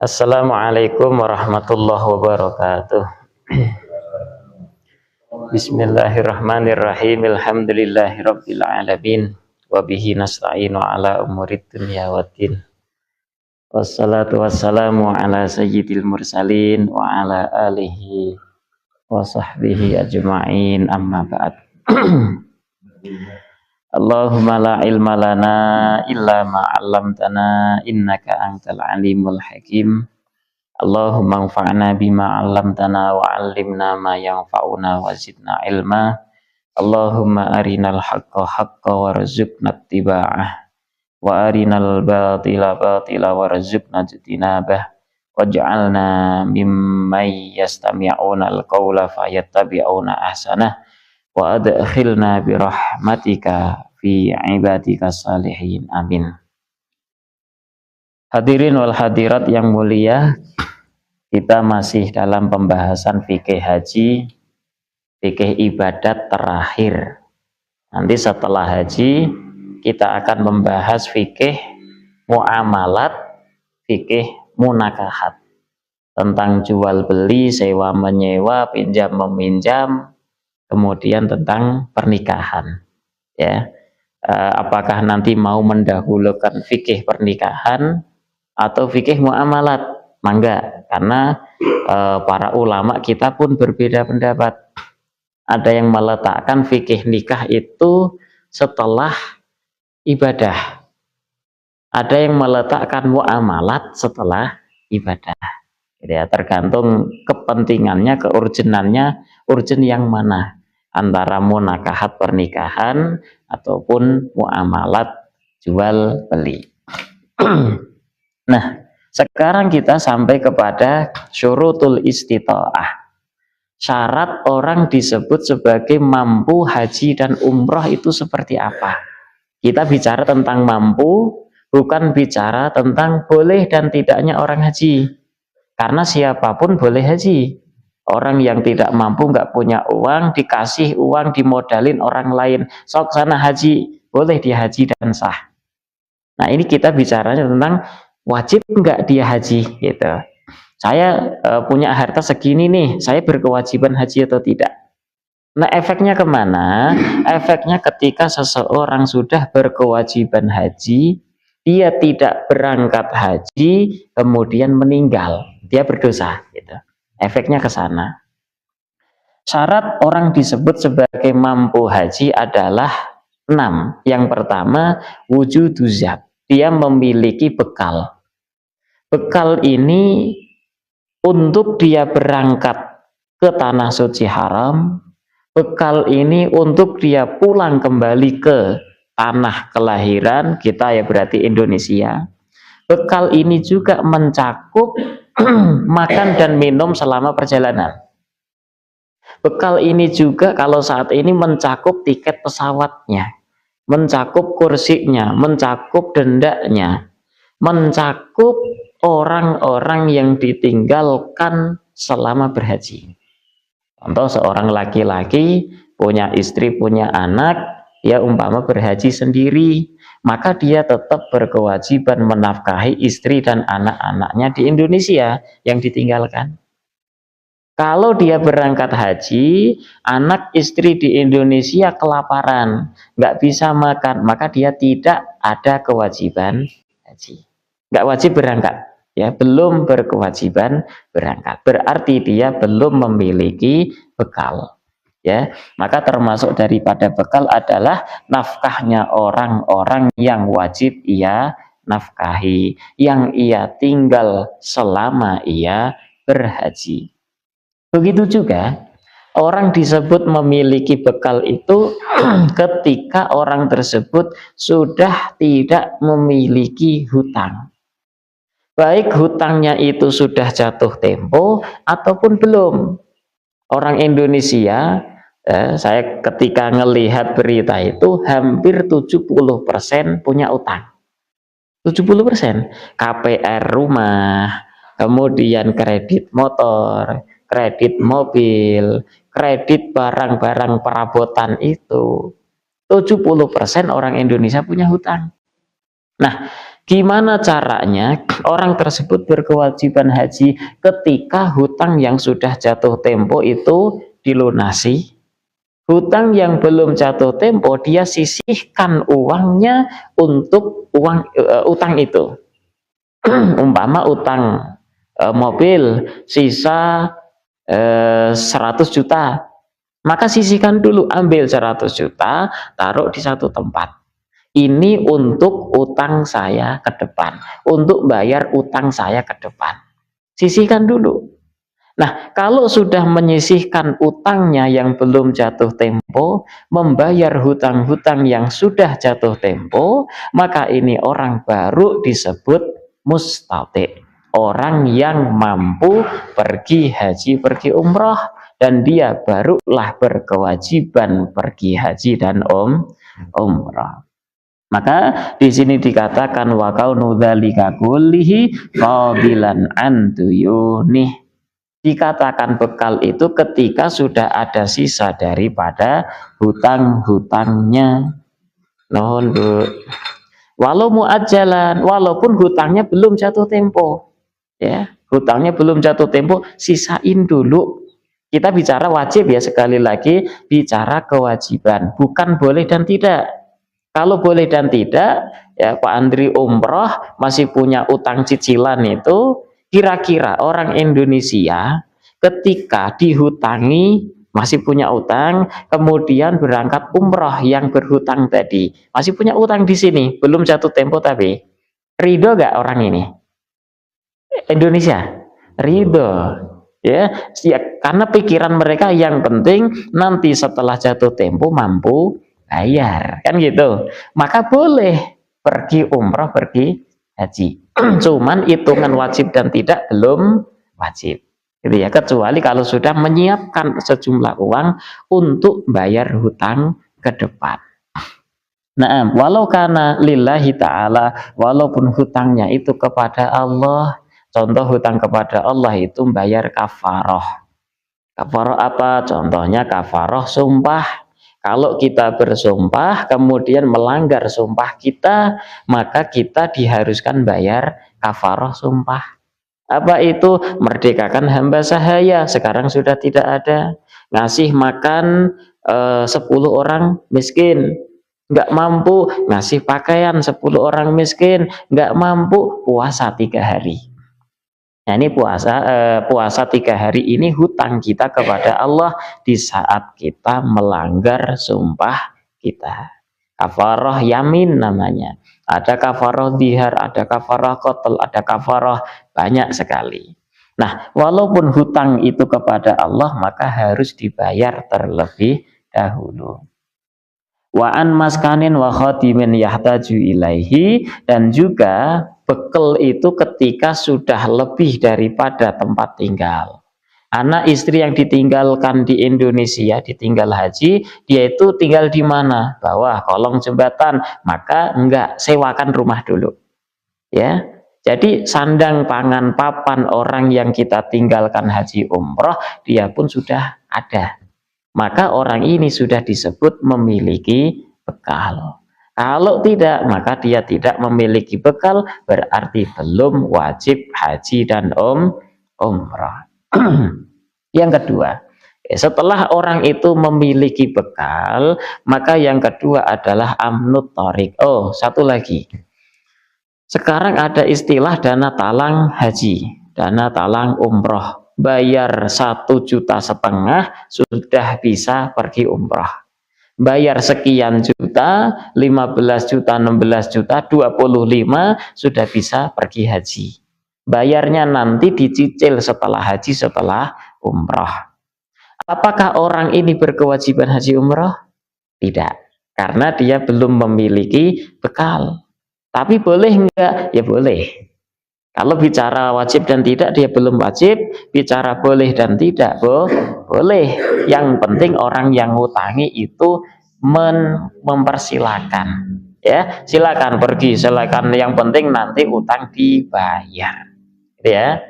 Assalamualaikum warahmatullahi wabarakatuh. Bismillahirrahmanirrahim. Alhamdulillahirabbil alamin. Wa bihi nasta'inu ala umurid dunya waddin. Wassalatu wassalamu ala sayyidil mursalin wa ala alihi wa sahbihi ajma'in, amma ba'd. Allahumma la ilma lana illa ma 'allamtana innaka antal alimul hakim. Allahumma anfa'na bima 'allamtana wa 'allimna ma yanfa'una wa zidna ilma. Allahumma arinal haqqa haqqa warzuqna ittiba'ah wa arinal batila batila warzuqna ijtinabah waj'alna mimman yastami'una al-qawla fayattabi'una ahsanah wa adkhilna birahmatika fi ibadika salihin, amin. Hadirin wal hadirat yang mulia, kita masih dalam pembahasan fikih haji, fikih ibadat terakhir. Nanti setelah haji kita akan membahas fikih muamalat, fikih munakahat, tentang jual beli, sewa menyewa, pinjam meminjam, kemudian tentang pernikahan, ya. Apakah nanti mau mendahulukan fikih pernikahan atau fikih muamalat? Mangga, karena para ulama kita pun berbeda pendapat. Ada yang meletakkan fikih nikah itu setelah ibadah, ada yang meletakkan muamalat setelah ibadah. Ya, tergantung kepentingannya, keurgenannya, urgen yang mana, antara munakahat pernikahan ataupun muamalat jual beli. Nah, sekarang kita sampai kepada syurutul istita'ah. Syarat orang disebut sebagai mampu haji dan umroh itu seperti apa? Kita bicara tentang mampu, bukan bicara tentang boleh dan tidaknya orang haji. Karena siapapun boleh haji. Orang yang tidak mampu, nggak punya uang, dikasih uang, dimodalin orang lain, sok sana haji, boleh dia haji dan sah. Nah, ini kita bicaranya tentang wajib nggak dia haji, gitu. Saya punya harta segini nih, saya berkewajiban haji atau tidak? Nah, efeknya kemana? Efeknya ketika seseorang sudah berkewajiban haji, dia tidak berangkat haji, kemudian meninggal, dia berdosa, gitu. Efeknya ke sana. Syarat orang disebut sebagai mampu haji adalah 6. Yang pertama, wujudu zat. Dia memiliki bekal. Bekal ini untuk dia berangkat ke tanah suci haram. Bekal ini untuk dia pulang kembali ke tanah kelahiran kita, ya berarti Indonesia. Bekal ini juga mencakup makan dan minum selama perjalanan. Bekal ini juga kalau saat ini mencakup tiket pesawatnya, mencakup kursinya, mencakup dendanya, mencakup orang-orang yang ditinggalkan selama berhaji. Contoh, seorang laki-laki punya istri, punya anak, dia umpama berhaji sendiri, maka dia tetap berkewajiban menafkahi istri dan anak-anaknya di Indonesia yang ditinggalkan. Kalau dia berangkat haji, anak istri di Indonesia kelaparan, nggak bisa makan, maka dia tidak ada kewajiban haji. Nggak wajib berangkat, ya, belum berkewajiban berangkat. Berarti dia belum memiliki bekal. Ya, maka termasuk daripada bekal adalah nafkahnya orang-orang yang wajib ia nafkahi, yang ia tinggal selama ia berhaji. Begitu juga orang disebut memiliki bekal itu ketika orang tersebut sudah tidak memiliki hutang. Baik hutangnya itu sudah jatuh tempo ataupun belum. Orang Indonesia, saya ketika ngelihat berita itu hampir 70% punya utang. 70%. KPR rumah, kemudian kredit motor, kredit mobil, kredit barang-barang perabotan itu. 70% orang Indonesia punya hutang. Nah, Gimana caranya orang tersebut berkewajiban haji ketika hutang yang sudah jatuh tempo itu dilunasi? Hutang yang belum jatuh tempo dia sisihkan uangnya untuk utang itu. Umpama utang mobil sisa 100 juta, maka sisihkan dulu, ambil 100 juta, taruh di satu tempat. Ini untuk utang saya ke depan, untuk bayar utang saya ke depan. Sisihkan dulu. Nah, kalau sudah menyisihkan utangnya yang belum jatuh tempo, membayar hutang-hutang yang sudah jatuh tempo, maka ini orang baru disebut mustati', orang yang mampu pergi haji, pergi umroh, dan dia barulah berkewajiban pergi haji dan umroh. Maka di sini dikatakan wa kaunu dzalika kullihi fadilan an duyunih. Dikatakan bekal itu ketika sudah ada sisa daripada hutang-hutangnya. Nuhun, Bu. Walau muajjalan, walaupun hutangnya belum jatuh tempo. Ya, hutangnya belum jatuh tempo, sisain dulu. Kita bicara wajib ya, sekali lagi bicara kewajiban, bukan boleh dan tidak. Kalau boleh dan tidak, ya Pak Andri umroh masih punya utang cicilan itu, kira-kira orang Indonesia ketika dihutangi masih punya utang, kemudian berangkat umroh yang berhutang tadi, masih punya utang di sini, belum jatuh tempo tapi, ridho gak orang ini? Indonesia? Ridho. Ya, karena pikiran mereka yang penting nanti setelah jatuh tempo mampu bayar, kan gitu. Maka boleh pergi umroh, pergi haji. Cuman hitungan wajib dan tidak belum wajib. Gitu ya, kecuali kalau sudah menyiapkan sejumlah uang untuk bayar hutang ke depan. Nah, walau karena lillahi ta'ala, walaupun hutangnya itu kepada Allah, contoh hutang kepada Allah itu bayar kafaroh. Kafaroh apa? Contohnya kafaroh sumpah. Kalau kita bersumpah kemudian melanggar sumpah kita, maka kita diharuskan bayar kafaroh sumpah. Apa itu? Merdekakan hamba sahaya, sekarang sudah tidak ada. Ngasih makan 10 orang miskin, nggak mampu. Ngasih pakaian 10 orang miskin, nggak mampu. Puasa 3 hari. Nah, ini puasa 3 hari ini hutang kita kepada Allah di saat kita melanggar sumpah kita. Kafaroh yamin namanya. Ada kafaroh dihar, ada kafaroh qatl, ada kafaroh banyak sekali. Nah, walaupun hutang itu kepada Allah, maka harus dibayar terlebih dahulu. Wa an maskanin wa khatimin yahtaju ilaihi, dan juga bekal itu ketika sudah lebih daripada tempat tinggal. Anak istri yang ditinggalkan di Indonesia, ditinggal haji, dia itu tinggal di mana? Bawah kolong jembatan, maka enggak, sewakan rumah dulu. Ya. Jadi sandang pangan papan orang yang kita tinggalkan haji umroh, dia pun sudah ada. Maka orang ini sudah disebut memiliki bekal. Kalau tidak, maka dia tidak memiliki bekal, berarti belum wajib haji dan umrah. Yang kedua, setelah orang itu memiliki bekal, maka yang kedua adalah amnut thorik. Oh, satu lagi. Sekarang ada istilah dana talang haji, dana talang umroh. Bayar 1,5 juta sudah bisa pergi umroh. Bayar sekian juta, 15 juta, 16 juta, 25 sudah bisa pergi haji. Bayarnya nanti dicicil setelah haji, setelah umroh. Apakah orang ini berkewajiban haji umroh? Tidak, karena dia belum memiliki bekal. Tapi boleh enggak? Ya boleh. Kalau bicara wajib dan tidak, dia belum wajib. Bicara boleh dan tidak, boleh. Yang penting orang yang ngutangi itu mempersilahkan. Ya, silakan pergi, silakan. Yang penting nanti utang dibayar. Ya,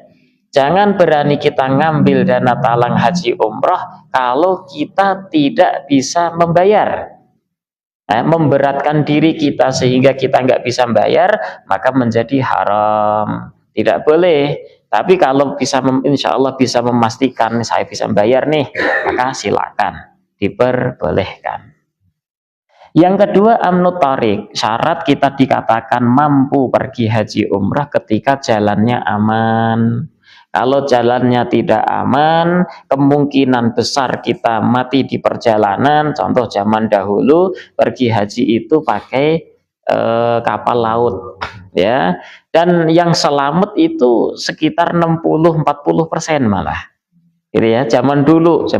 jangan berani kita ngambil dana talang haji umroh kalau kita tidak bisa membayar. memberatkan diri kita sehingga kita nggak bisa bayar, maka menjadi haram. Tidak boleh. Tapi kalau bisa insya Allah bisa memastikan saya bisa bayar nih, maka silakan, diperbolehkan. Yang kedua, amnut tarik, syarat kita dikatakan mampu pergi haji umrah ketika jalannya aman. Kalau jalannya tidak aman, kemungkinan besar kita mati di perjalanan. Contoh zaman dahulu pergi haji itu pakai kapal laut, ya. Dan yang selamat itu sekitar 60-40% malah. Gitu ya, zaman dulu.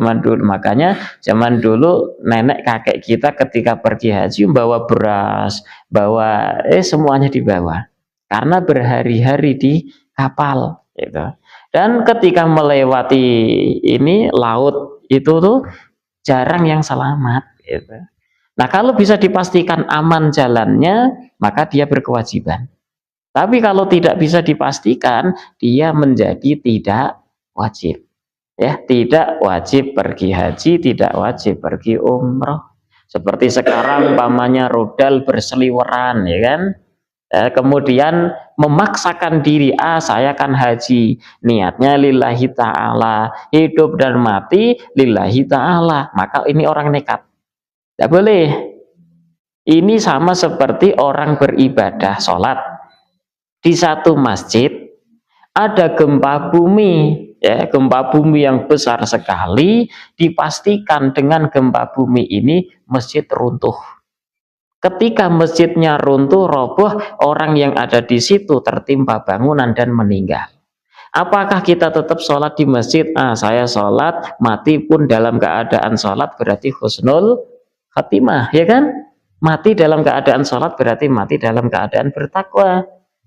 Makanya zaman dulu nenek kakek kita ketika pergi haji bawa beras, bawa semuanya dibawa. Karena berhari-hari di kapal, gitu. Dan ketika melewati ini laut itu tuh jarang yang selamat, gitu. Nah, kalau bisa dipastikan aman jalannya, maka dia berkewajiban. Tapi kalau tidak bisa dipastikan, dia menjadi tidak wajib. Ya, tidak wajib pergi haji, tidak wajib pergi umroh. Seperti sekarang umpamanya rudal berseliweran, ya kan? Kemudian memaksakan diri, saya akan haji, niatnya lillahi ta'ala, hidup dan mati lillahi ta'ala, maka ini orang nekat. Tidak boleh. Ini sama seperti orang beribadah sholat di satu masjid, ada gempa bumi, ya, gempa bumi yang besar sekali, dipastikan dengan gempa bumi ini masjid runtuh. Ketika masjidnya runtuh, roboh, orang yang ada di situ tertimpa bangunan dan meninggal. Apakah kita tetap sholat di masjid? Saya sholat, mati pun dalam keadaan sholat berarti husnul khatimah, ya kan? Mati dalam keadaan sholat berarti mati dalam keadaan bertakwa.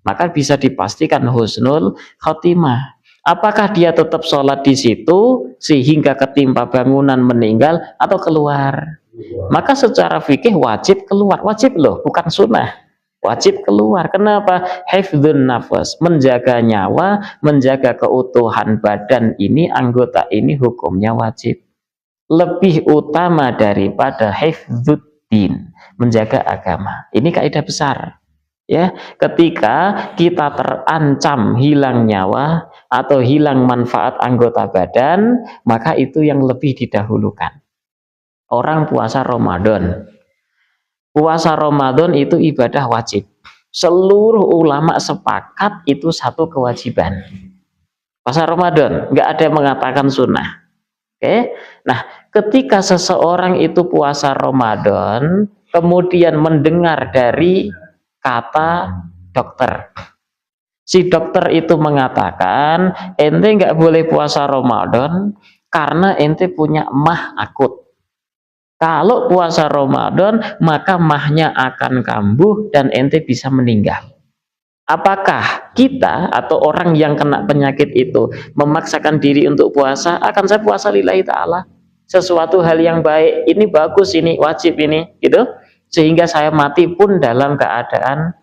Maka bisa dipastikan husnul khatimah. Apakah dia tetap sholat di situ sehingga ketimpa bangunan meninggal atau keluar? Maka secara fikih wajib keluar, wajib loh, bukan sunnah, wajib keluar. Kenapa? Hifdzun nafas, menjaga nyawa, menjaga keutuhan badan ini, anggota ini hukumnya wajib. Lebih utama daripada hifdzuddin, menjaga agama. Ini kaidah besar. Ya, ketika kita terancam hilang nyawa atau hilang manfaat anggota badan, maka itu yang lebih didahulukan. Orang puasa Ramadan. Puasa Ramadan itu ibadah wajib. Seluruh ulama sepakat itu satu kewajiban. Puasa Ramadan, nggak ada yang mengatakan sunnah. Oke? Nah, ketika seseorang itu puasa Ramadan, kemudian mendengar dari kata dokter. Si dokter itu mengatakan, ente nggak boleh puasa Ramadan karena ente punya mah akut. Kalau puasa Ramadan, maka mahnya akan kambuh dan ente bisa meninggal. Apakah kita atau orang yang kena penyakit itu memaksakan diri untuk puasa? Akan saya puasa lillahi ta'ala. Sesuatu hal yang baik, ini bagus, ini wajib, ini gitu. Sehingga saya mati pun dalam keadaan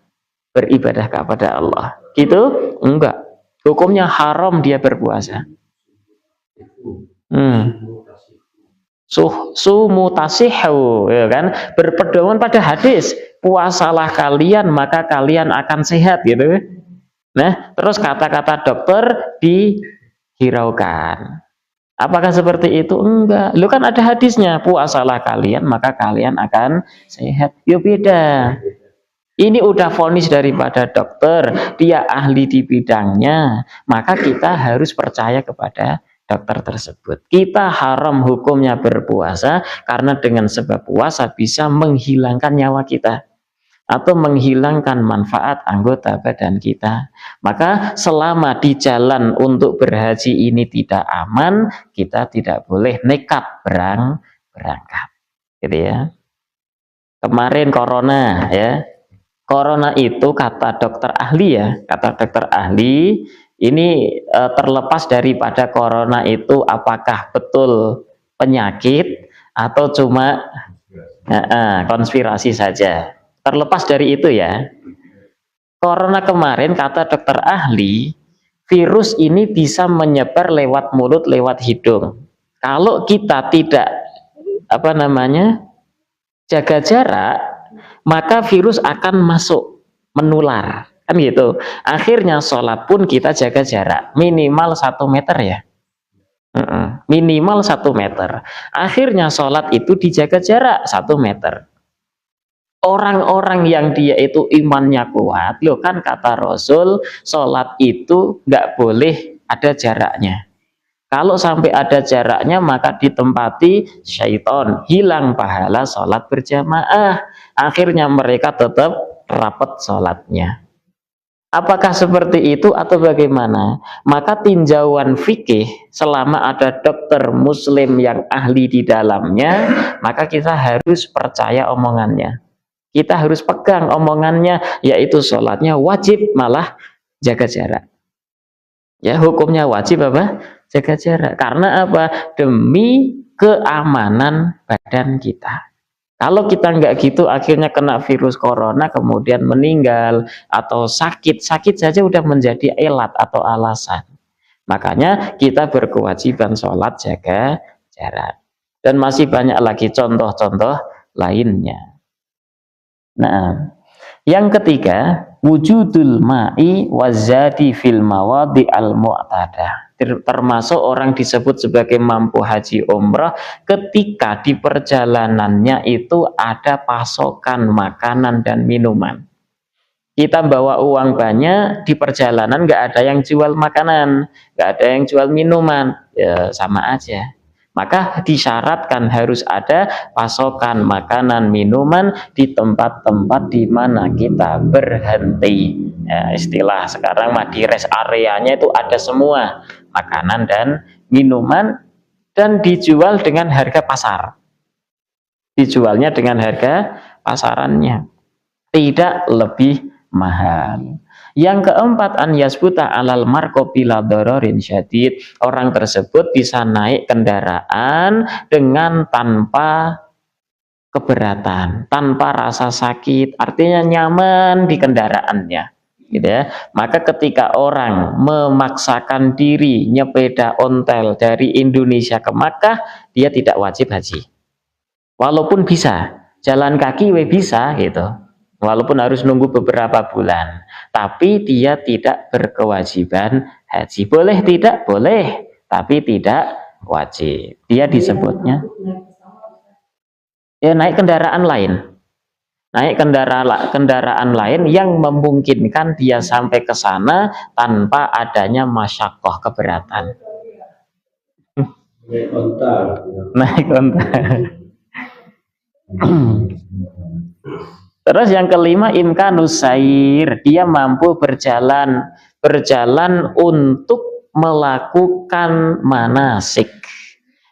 beribadah kepada Allah. Gitu? Enggak. Hukumnya haram dia berpuasa. Sumutasihu, ya kan, berpedoman pada hadis, puasalah kalian maka kalian akan sehat, gitu. Nah, terus kata-kata dokter dihiraukan. Apakah seperti itu? Enggak. Lu kan ada hadisnya, puasalah kalian maka kalian akan sehat. Yo beda. Ini udah vonis daripada dokter, dia ahli di bidangnya, maka kita harus percaya kepada dokter tersebut. Kita haram hukumnya berpuasa karena dengan sebab puasa bisa menghilangkan nyawa kita atau menghilangkan manfaat anggota badan kita. Maka selama di jalan untuk berhaji ini tidak aman, kita tidak boleh nekat berangkat. Gitu ya. Kemarin corona, ya. Corona itu kata dokter ahli, ya, kata dokter ahli, ini terlepas daripada corona itu apakah betul penyakit atau cuma konspirasi saja. Terlepas dari itu, ya. Corona kemarin kata dokter ahli, virus ini bisa menyebar lewat mulut, lewat hidung. Kalau kita tidak jaga jarak, maka virus akan masuk, menular, kan gitu. Akhirnya sholat pun kita jaga jarak minimal 1 meter ya. Minimal 1 meter. Akhirnya sholat itu dijaga jarak 1 meter. Orang-orang yang dia itu imannya kuat, loh kan kata Rasul, sholat itu nggak boleh ada jaraknya. Kalau sampai ada jaraknya maka ditempati syaiton, hilang pahala sholat berjamaah. Akhirnya mereka tetap rapat sholatnya. Apakah seperti itu atau bagaimana? Maka tinjauan fikih selama ada dokter muslim yang ahli di dalamnya, maka kita harus percaya omongannya. Kita harus pegang omongannya, yaitu sholatnya wajib malah jaga jarak. Ya, hukumnya wajib apa? Jaga jarak. Karena apa? Demi keamanan badan kita. Kalau kita nggak gitu, akhirnya kena virus corona, kemudian meninggal, atau sakit saja udah menjadi elat atau alasan. Makanya kita berkewajiban sholat jaga jarak. Dan masih banyak lagi contoh-contoh lainnya. Nah, yang ketiga, wujudul ma'i wazadi fil mawadi al-mu'tadah. Termasuk orang disebut sebagai mampu haji umrah ketika di perjalanannya itu ada pasokan makanan dan minuman. Kita bawa uang banyak, di perjalanan nggak ada yang jual makanan, nggak ada yang jual minuman, ya sama aja. Maka disyaratkan harus ada pasokan makanan minuman di tempat-tempat di mana kita berhenti. Ya, istilah sekarang mah di rest areanya itu ada semua makanan dan minuman, dan dijual dengan harga pasar. Dijualnya dengan harga pasarannya, tidak lebih mahal. Yang keempat, an yasbuta alal marko bila dororin syadid. Orang tersebut bisa naik kendaraan dengan tanpa keberatan, tanpa rasa sakit, artinya nyaman di kendaraannya, gitu ya. Maka ketika orang memaksakan diri nyepeda ontel dari Indonesia ke Makkah, dia tidak wajib haji. Walaupun bisa jalan kaki bisa gitu. Walaupun harus nunggu beberapa bulan, tapi dia tidak berkewajiban haji. Boleh tidak? Boleh, tapi tidak wajib. Dia disebutnya ya naik kendaraan lain. Naik kendaraan lain yang memungkinkan dia sampai ke sana tanpa adanya masyakoh, keberatan. Naik onta. Terus yang kelima, imkanus sair, dia mampu berjalan untuk melakukan manasik.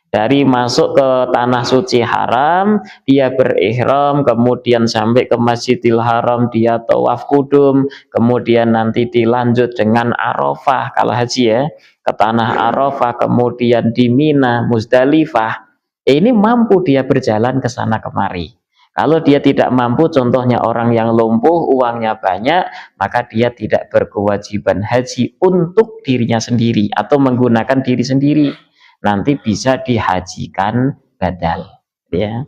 Dari masuk ke tanah suci haram, dia berihram, kemudian sampai ke Masjidil Haram, dia tawaf kudum, kemudian nanti dilanjut dengan Arafah, kalau haji ya, ke tanah Arafah, kemudian di Mina, Muzdalifah. Ini mampu dia berjalan ke sana kemari. Kalau dia tidak mampu, contohnya orang yang lumpuh, uangnya banyak, maka dia tidak berkewajiban haji untuk dirinya sendiri atau menggunakan diri sendiri. Nanti bisa dihajikan badal, ya.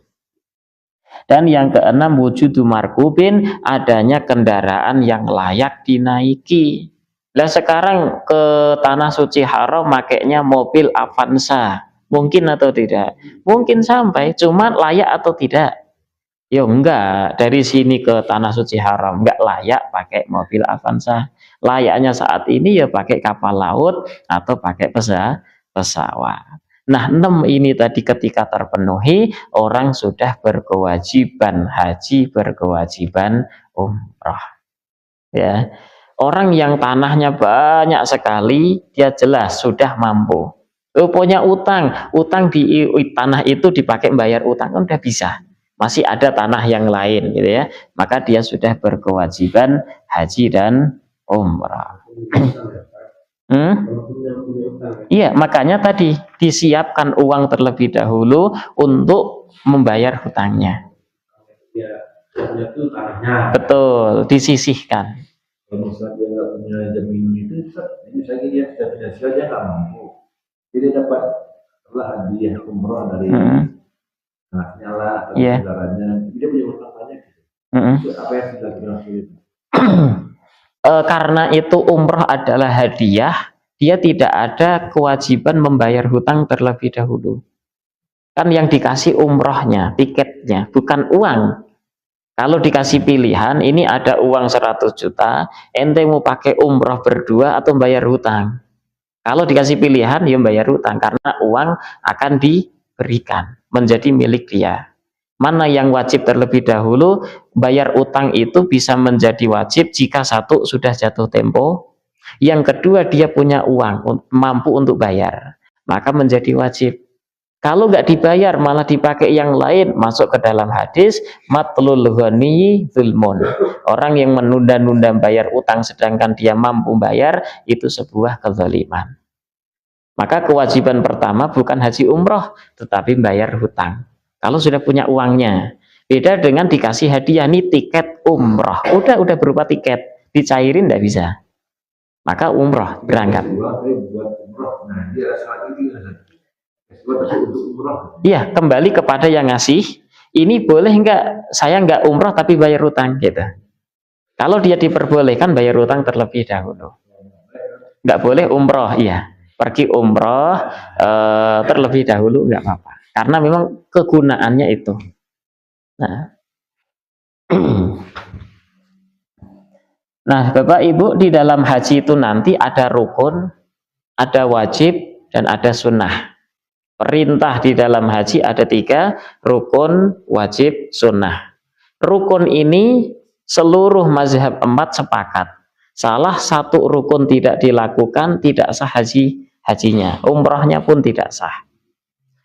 Dan yang keenam, wujudu markubin, adanya kendaraan yang layak dinaiki. Lah sekarang ke tanah suci haram makainya mobil Avanza, mungkin atau tidak? Mungkin sampai, cuma layak atau tidak? Ya enggak, dari sini ke tanah suci haram enggak layak pakai mobil Avanza. Layaknya saat ini ya pakai kapal laut atau pakai pesawat. Nah, 6 ini tadi ketika terpenuhi, orang sudah berkewajiban haji, berkewajiban umrah. Ya. Orang yang tanahnya banyak sekali, dia jelas sudah mampu. Punya utang di tanah itu dipakai bayar utang kan udah bisa. Masih ada tanah yang lain gitu ya, maka dia sudah berkewajiban haji dan umrah. Iya, makanya tadi disiapkan uang terlebih dahulu untuk membayar hutangnya. Betul, disisihkan. Kalau misalnya dia nggak punya jaminan itu, misalnya dia sudah finansial, dia nggak mampu, jadi dapat hadiah umroh dari anaknya lah, saudaranya, dia punya utang banyak. Apa yang dilakukan itu? Karena itu umroh adalah hadiah, dia tidak ada kewajiban membayar hutang terlebih dahulu. Kan yang dikasih umrohnya, tiketnya, bukan uang. Kalau dikasih pilihan, ini ada uang 100 juta, ente mau pakai umroh berdua atau bayar hutang. Kalau dikasih pilihan, ya bayar hutang, karena uang akan diberikan, menjadi milik dia. Mana yang wajib terlebih dahulu? Bayar utang itu bisa menjadi wajib jika satu sudah jatuh tempo, yang kedua dia punya uang, mampu untuk bayar, maka menjadi wajib. Kalau nggak dibayar malah dipakai yang lain, masuk ke dalam hadis matlul ghani zulmun. Orang yang menunda-nunda bayar utang sedangkan dia mampu bayar, itu sebuah kezaliman. Maka kewajiban pertama bukan haji umroh, tetapi bayar hutang. Kalau sudah punya uangnya, beda dengan dikasih hadiah nih tiket umroh, udah berupa tiket, dicairin nggak bisa. Maka umroh berangkat. Iya, kembali kepada yang ngasih. Ini boleh nggak? Saya nggak umroh tapi bayar hutang gitu. Kalau dia diperbolehkan bayar hutang terlebih dahulu. Nggak boleh umroh, iya. Pergi umroh terlebih dahulu nggak apa-apa. Karena memang kegunaannya itu. Nah, nah Bapak Ibu, di dalam haji itu nanti ada rukun, ada wajib, dan ada sunnah. Perintah di dalam haji ada 3, rukun, wajib, sunnah. Rukun ini seluruh mazhab 4 sepakat. Salah satu rukun tidak dilakukan, tidak sah hajinya. Umrohnya pun tidak sah.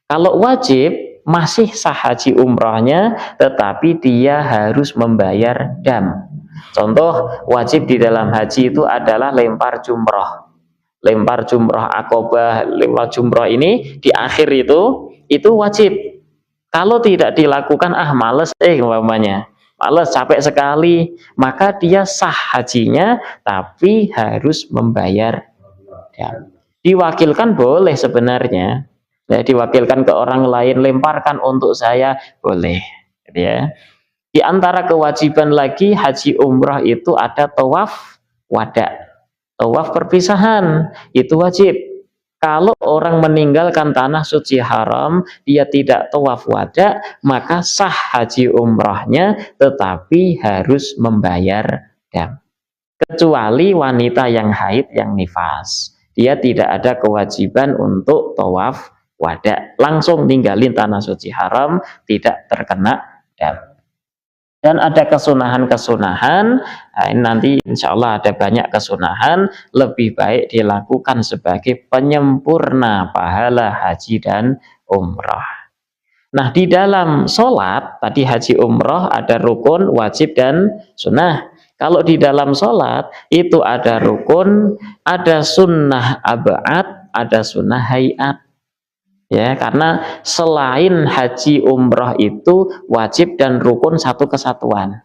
Kalau wajib, masih sah haji umrohnya, tetapi dia harus membayar dam. Contoh, wajib di dalam haji itu adalah lempar jumroh. Lempar jumroh akobah, lempar jumroh ini di akhir itu wajib. Kalau tidak dilakukan, males umpamanya. Males, capek sekali, maka dia sah hajinya, tapi harus membayar dam. Diwakilkan boleh sebenarnya. Ya, diwakilkan ke orang lain, lemparkan untuk saya, boleh, ya. Di antara kewajiban lagi haji umrah itu ada tawaf wada, tawaf perpisahan, itu wajib. Kalau orang meninggalkan tanah suci haram, dia tidak tawaf wada, maka sah haji umrahnya, tetapi harus membayar dam. Kecuali wanita yang haid, yang nifas, dia tidak ada kewajiban untuk tawaf wada, langsung ninggalin tanah suci haram, tidak terkena dam. Dan ada kesunahan-kesunahan, nah ini nanti insya Allah ada banyak kesunahan, lebih baik dilakukan sebagai penyempurna pahala haji dan umrah. Nah, di dalam sholat, tadi haji umrah ada rukun, wajib, dan sunnah. Kalau di dalam sholat, itu ada rukun, ada sunnah ab'ad, ada sunnah hayat. Ya, karena selain haji umroh itu wajib dan rukun satu kesatuan.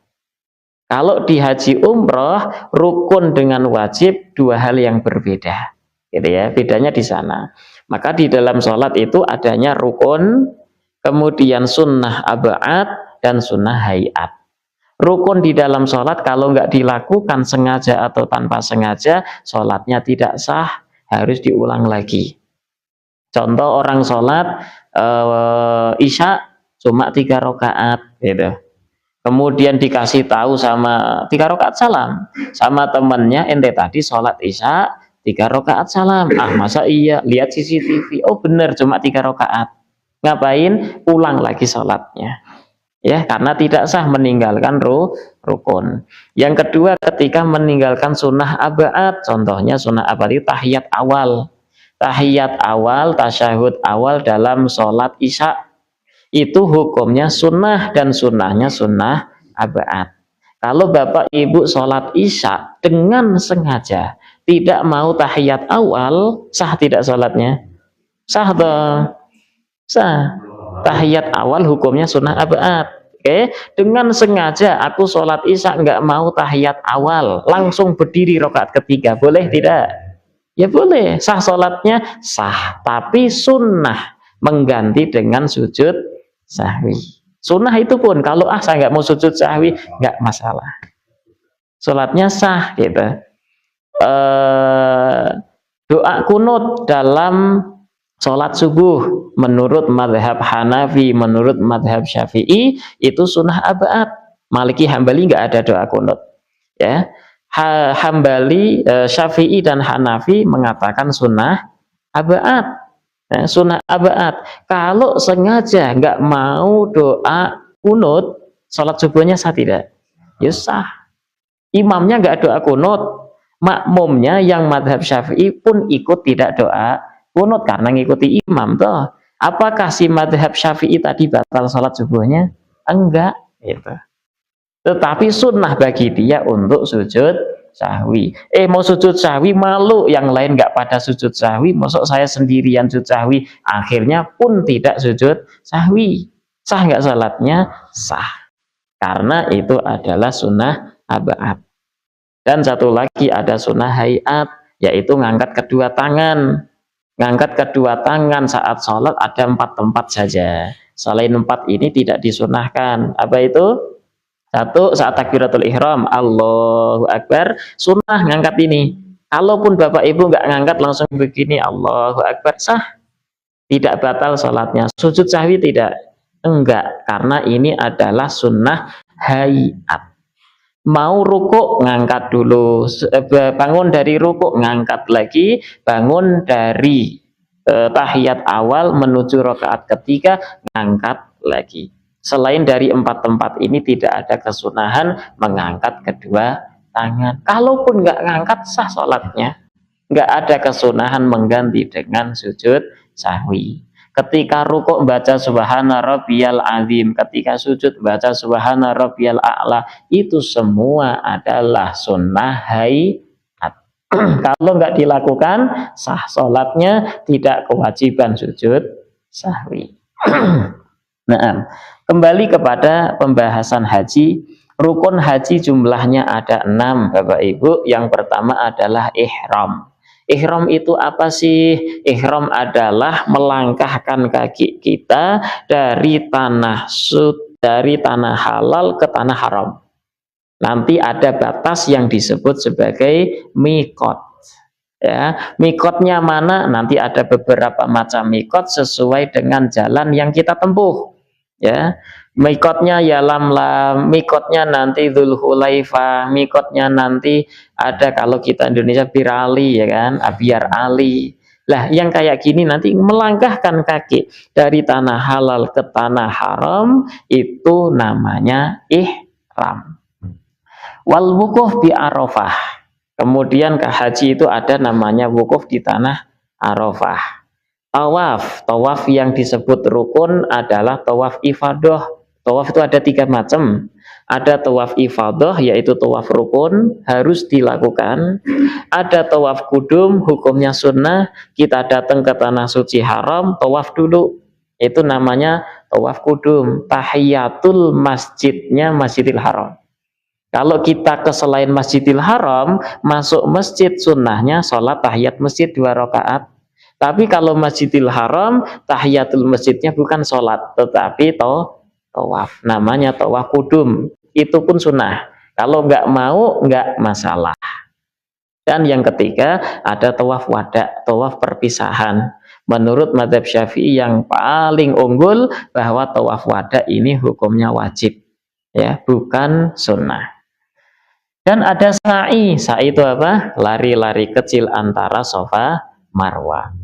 Kalau di haji umroh, rukun dengan wajib 2 hal yang berbeda. Gitu ya, bedanya di sana. Maka di dalam sholat itu adanya rukun, kemudian sunnah ab'ad, dan sunnah hayat. Rukun di dalam sholat kalau nggak dilakukan sengaja atau tanpa sengaja, sholatnya tidak sah, harus diulang lagi. Contoh orang sholat isya cuma 3 rakaat gitu. Kemudian dikasih tahu sama 3 rakaat salam sama temennya, ente tadi sholat isya 3 rakaat salam. Masa iya, lihat CCTV, oh bener cuma 3 rakaat. Ngapain? Ulang lagi sholatnya. Ya, karena tidak sah meninggalkan rukun. Yang kedua, ketika meninggalkan sunnah ab'ad, contohnya sunnah ab'ad itu tahiyat awal. Tahiyat awal, tasyahud awal dalam sholat isya, itu hukumnya sunnah, dan sunnahnya sunnah ab'ad. Kalau Bapak Ibu sholat isya dengan sengaja tidak mau tahiyat awal, sah tidak sholatnya? Sah toh? Sah. Tahiyat awal hukumnya sunnah ab'ad. Oke, dengan sengaja aku sholat isya nggak mau tahiyat awal, langsung berdiri rakaat ketiga, boleh tidak? Ya boleh, sah sholatnya sah, tapi sunnah mengganti dengan sujud sahwi. Sunnah itu pun kalau saya nggak mau sujud sahwi nggak masalah, sholatnya sah gitu. Doa kunut dalam sholat subuh menurut madhab Hanafi, menurut madhab Syafi'i itu sunnah abad. Maliki Hambali nggak ada doa kunut, ya. Hambali, Syafi'i dan Hanafi mengatakan sunnah abad. Ya, sunnah abad. Kalau sengaja nggak mau doa kunut, sholat subuhnya sah tidak? Ya sah. Imamnya nggak doa kunut, makmumnya yang madhab Syafi'i pun ikut tidak doa kunut karena ngikuti imam toh. Apakah si madhab Syafi'i tadi batal sholat subuhnya? Enggak, gitu. Tetapi sunnah bagi dia untuk sujud sahwi. Mau sujud sahwi malu yang lain nggak pada sujud sahwi, masuk saya sendirian sujud sahwi, akhirnya pun tidak sujud sahwi. Sah nggak salatnya? Sah, karena itu adalah sunnah abad. Dan satu lagi ada sunnah hayat, yaitu ngangkat kedua tangan. Ngangkat kedua tangan saat sholat ada 4 tempat saja. Selain 4 ini tidak disunahkan. Apa itu? 1, saat takbiratul ihram, Allahu Akbar, sunnah ngangkat ini. Kalaupun bapak ibu nggak ngangkat langsung begini, Allahu Akbar, sah, tidak batal sholatnya. Sujud sahwi tidak? Enggak, karena ini adalah sunnah hayat. Mau rukuk ngangkat dulu, bangun dari rukuk ngangkat lagi, bangun dari tahiyat awal menuju rakaat ketiga ngangkat lagi. Selain dari 4 tempat ini tidak ada kesunahan mengangkat kedua tangan. Kalaupun nggak ngangkat sah sholatnya. Nggak ada kesunahan mengganti dengan sujud sahwi. Ketika rukuk baca subhana rabbiyal azim, ketika sujud baca subhana rabbiyal a'la, itu semua adalah sunnah hayat. Kalau nggak dilakukan sah sholatnya, tidak kewajiban sujud sahwi. Nah, kembali kepada pembahasan haji. Rukun haji jumlahnya ada 6, Bapak Ibu. Yang pertama adalah ihram. Ihram itu apa sih? Ihram adalah melangkahkan kaki kita dari tanah halal ke tanah haram. Nanti ada batas yang disebut sebagai mikot. Ya, mikotnya mana? Nanti ada beberapa macam mikot sesuai dengan jalan yang kita tempuh. Ya, mikotnya Yalamlam, mikotnya nanti Dzulhulaifah, mikotnya nanti ada kalau kita Indonesia Birali, ya kan, Abyar Ali. Lah, yang kayak gini nanti melangkahkan kaki dari tanah halal ke tanah haram itu namanya ihram. Wal wukuf bi Arafah. Kemudian ke haji itu ada namanya wukuf di tanah Arafah. Tawaf yang disebut rukun adalah tawaf ifadah. Tawaf itu ada 3 macam. Ada tawaf ifadah, yaitu tawaf rukun, harus dilakukan. Ada tawaf kudum, hukumnya sunnah, kita datang ke tanah suci haram, tawaf dulu. Itu namanya tawaf kudum. Tahiyatul masjidnya Masjidil Haram. Kalau kita ke selain Masjidil Haram, masuk masjid, sunnahnya sholat tahiyat masjid 2 rakaat. Tapi kalau Masjidil Haram, tahiyatul masjidnya bukan sholat, tetapi tawaf. Namanya tawaf kudum. Itu pun sunnah. Kalau nggak mau, nggak masalah. Dan yang ketiga, ada tawaf wada, tawaf perpisahan. Menurut madhab Syafi'i yang paling unggul, bahwa tawaf wada ini hukumnya wajib. Ya, bukan sunnah. Dan ada sa'i. Sa'i itu apa? Lari-lari kecil antara Safa Marwa.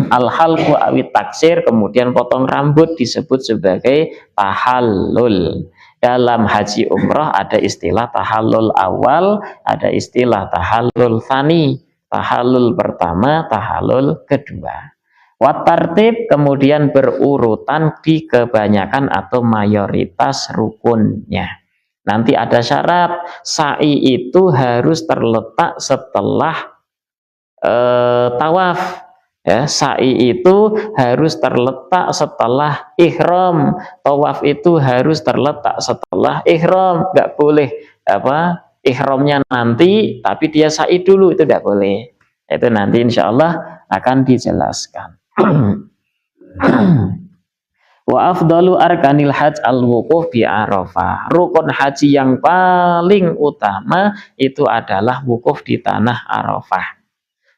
Al-halqu awit taksir, kemudian potong rambut disebut sebagai tahallul. Dalam haji umrah ada istilah tahallul awal, ada istilah tahallul tsani. Tahallul pertama, tahallul kedua. Wat tartib kemudian berurutan di kebanyakan atau mayoritas rukunnya. Nanti ada syarat, sa'i itu harus terletak setelah tawaf. Ya, sa'i itu harus terletak setelah ihram. Tawaf itu harus terletak setelah ihram. Nggak boleh ihramnya nanti tapi dia sa'i dulu, itu nggak boleh. Itu nanti insya Allah akan dijelaskan. Wa afdalu arkanil hajj al-wuquf bi Arafah. Rukun haji yang paling utama itu adalah wukuf di tanah Arafah.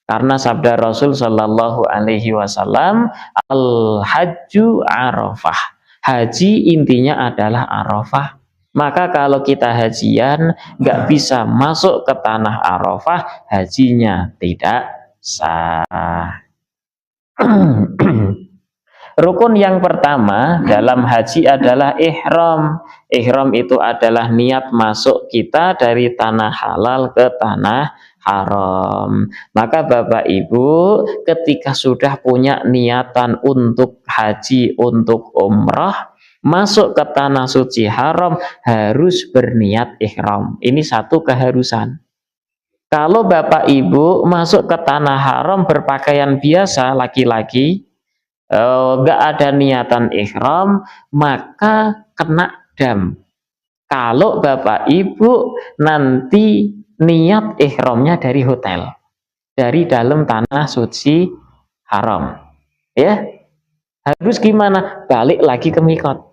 Karena sabda Rasul Shallallahu Alaihi Wasallam, al-hajju Arafah. Haji intinya adalah Arafah. Maka kalau kita hajian nggak bisa masuk ke tanah Arafah, hajinya tidak sah. Rukun yang pertama dalam haji adalah ihram. Ihram itu adalah niat masuk kita dari tanah halal ke tanah haram. Maka Bapak Ibu ketika sudah punya niatan untuk haji, untuk umrah, masuk ke tanah suci haram harus berniat ihram. Ini satu keharusan. Kalau Bapak Ibu masuk ke tanah haram berpakaian biasa laki-laki, nggak ada niatan ihram, maka kena dam. Kalau Bapak Ibu nanti niat ihramnya dari hotel, dari dalam tanah suci haram, ya harus gimana? Balik lagi ke mikot.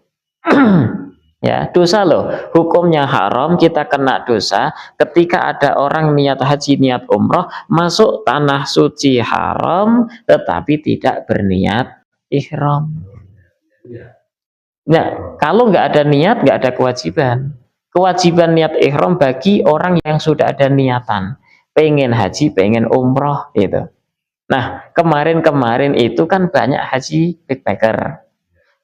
Ya, dosa loh. Hukumnya haram, kita kena dosa ketika ada orang niat haji, niat umroh, masuk tanah suci haram tetapi tidak berniat ihram. Nah, kalau nggak ada niat, nggak ada kewajiban. Kewajiban niat ihram bagi orang yang sudah ada niatan, pengen haji, pengen umroh gitu. Nah, kemarin-kemarin itu kan banyak haji backpacker.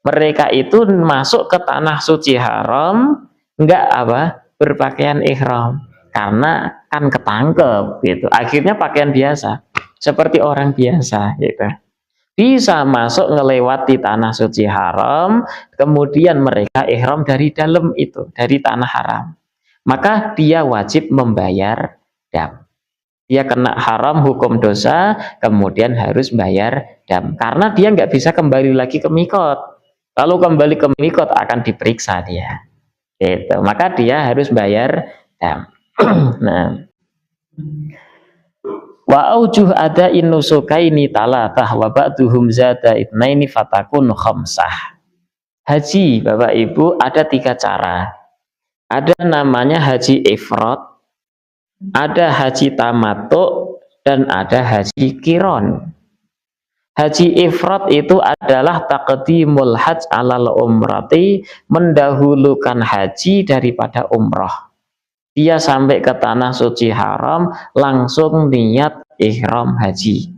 Mereka itu masuk ke tanah suci haram nggak berpakaian ihram karena kan ketangkep gitu. Akhirnya pakaian biasa seperti orang biasa gitu. Bisa masuk ngelewati tanah suci haram, kemudian mereka ihram dari dalam itu, dari tanah haram. Maka dia wajib membayar dam. Dia kena haram hukum dosa, kemudian harus bayar dam. Karena dia nggak bisa kembali lagi ke mikot. Kalau kembali ke mikot akan diperiksa dia. Gitu. Maka dia harus bayar dam. Nah, wa aujuh ada inusukaini talatah wa ba'duhum zada itnaini fatakun khamsah. Haji Bapak Ibu ada 3 cara. Ada namanya haji ifrad, ada haji tamattu, dan ada haji kiron. Haji ifrad itu adalah taqdimul hajj alal umrati, mendahulukan haji daripada umrah. Dia sampai ke tanah suci haram langsung niat ihram haji.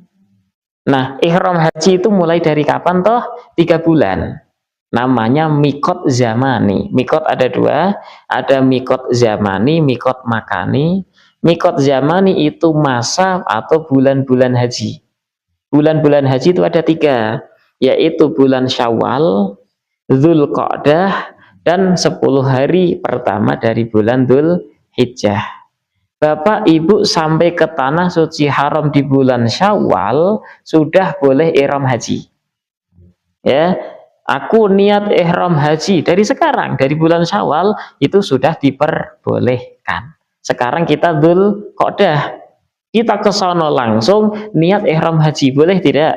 Nah, ihram haji itu mulai dari kapan toh? 3 bulan. Namanya mikot zamani. Mikot ada 2, ada mikot zamani, mikot makani. Mikot zamani itu masa atau bulan-bulan haji. Bulan-bulan haji itu ada 3, yaitu bulan Syawal, Dzulqa'dah, dan 10 hari pertama dari bulan Dzulhijjah. Bapak Ibu sampai ke tanah suci haram di bulan Syawal sudah boleh ihram haji. Ya, aku niat ihram haji dari sekarang, dari bulan Syawal itu sudah diperbolehkan. Sekarang kita Dzulqa'dah, kita ke sono langsung niat ihram haji, boleh tidak?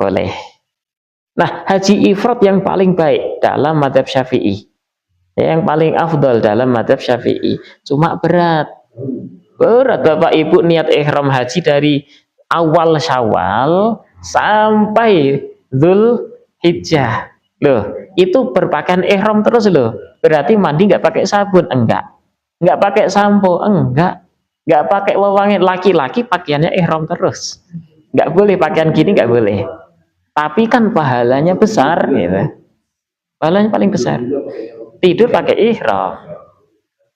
Boleh. Nah, haji ifrad yang paling baik dalam mazhab Syafi'i, yang paling afdal dalam mazhab Syafi'i, cuma berat Bapak Ibu niat ihram haji dari awal Syawal sampai Dzulhijjah. Loh, itu berpakaian ihram terus loh. Berarti mandi nggak pakai sabun? Enggak. Nggak pakai sampo? Enggak. Nggak pakai wewangian. Laki-laki pakaiannya ihram terus. Nggak boleh pakaian gini, nggak boleh. Tapi kan pahalanya besar gitu. Pahalanya paling besar. Tidur pakai ihram.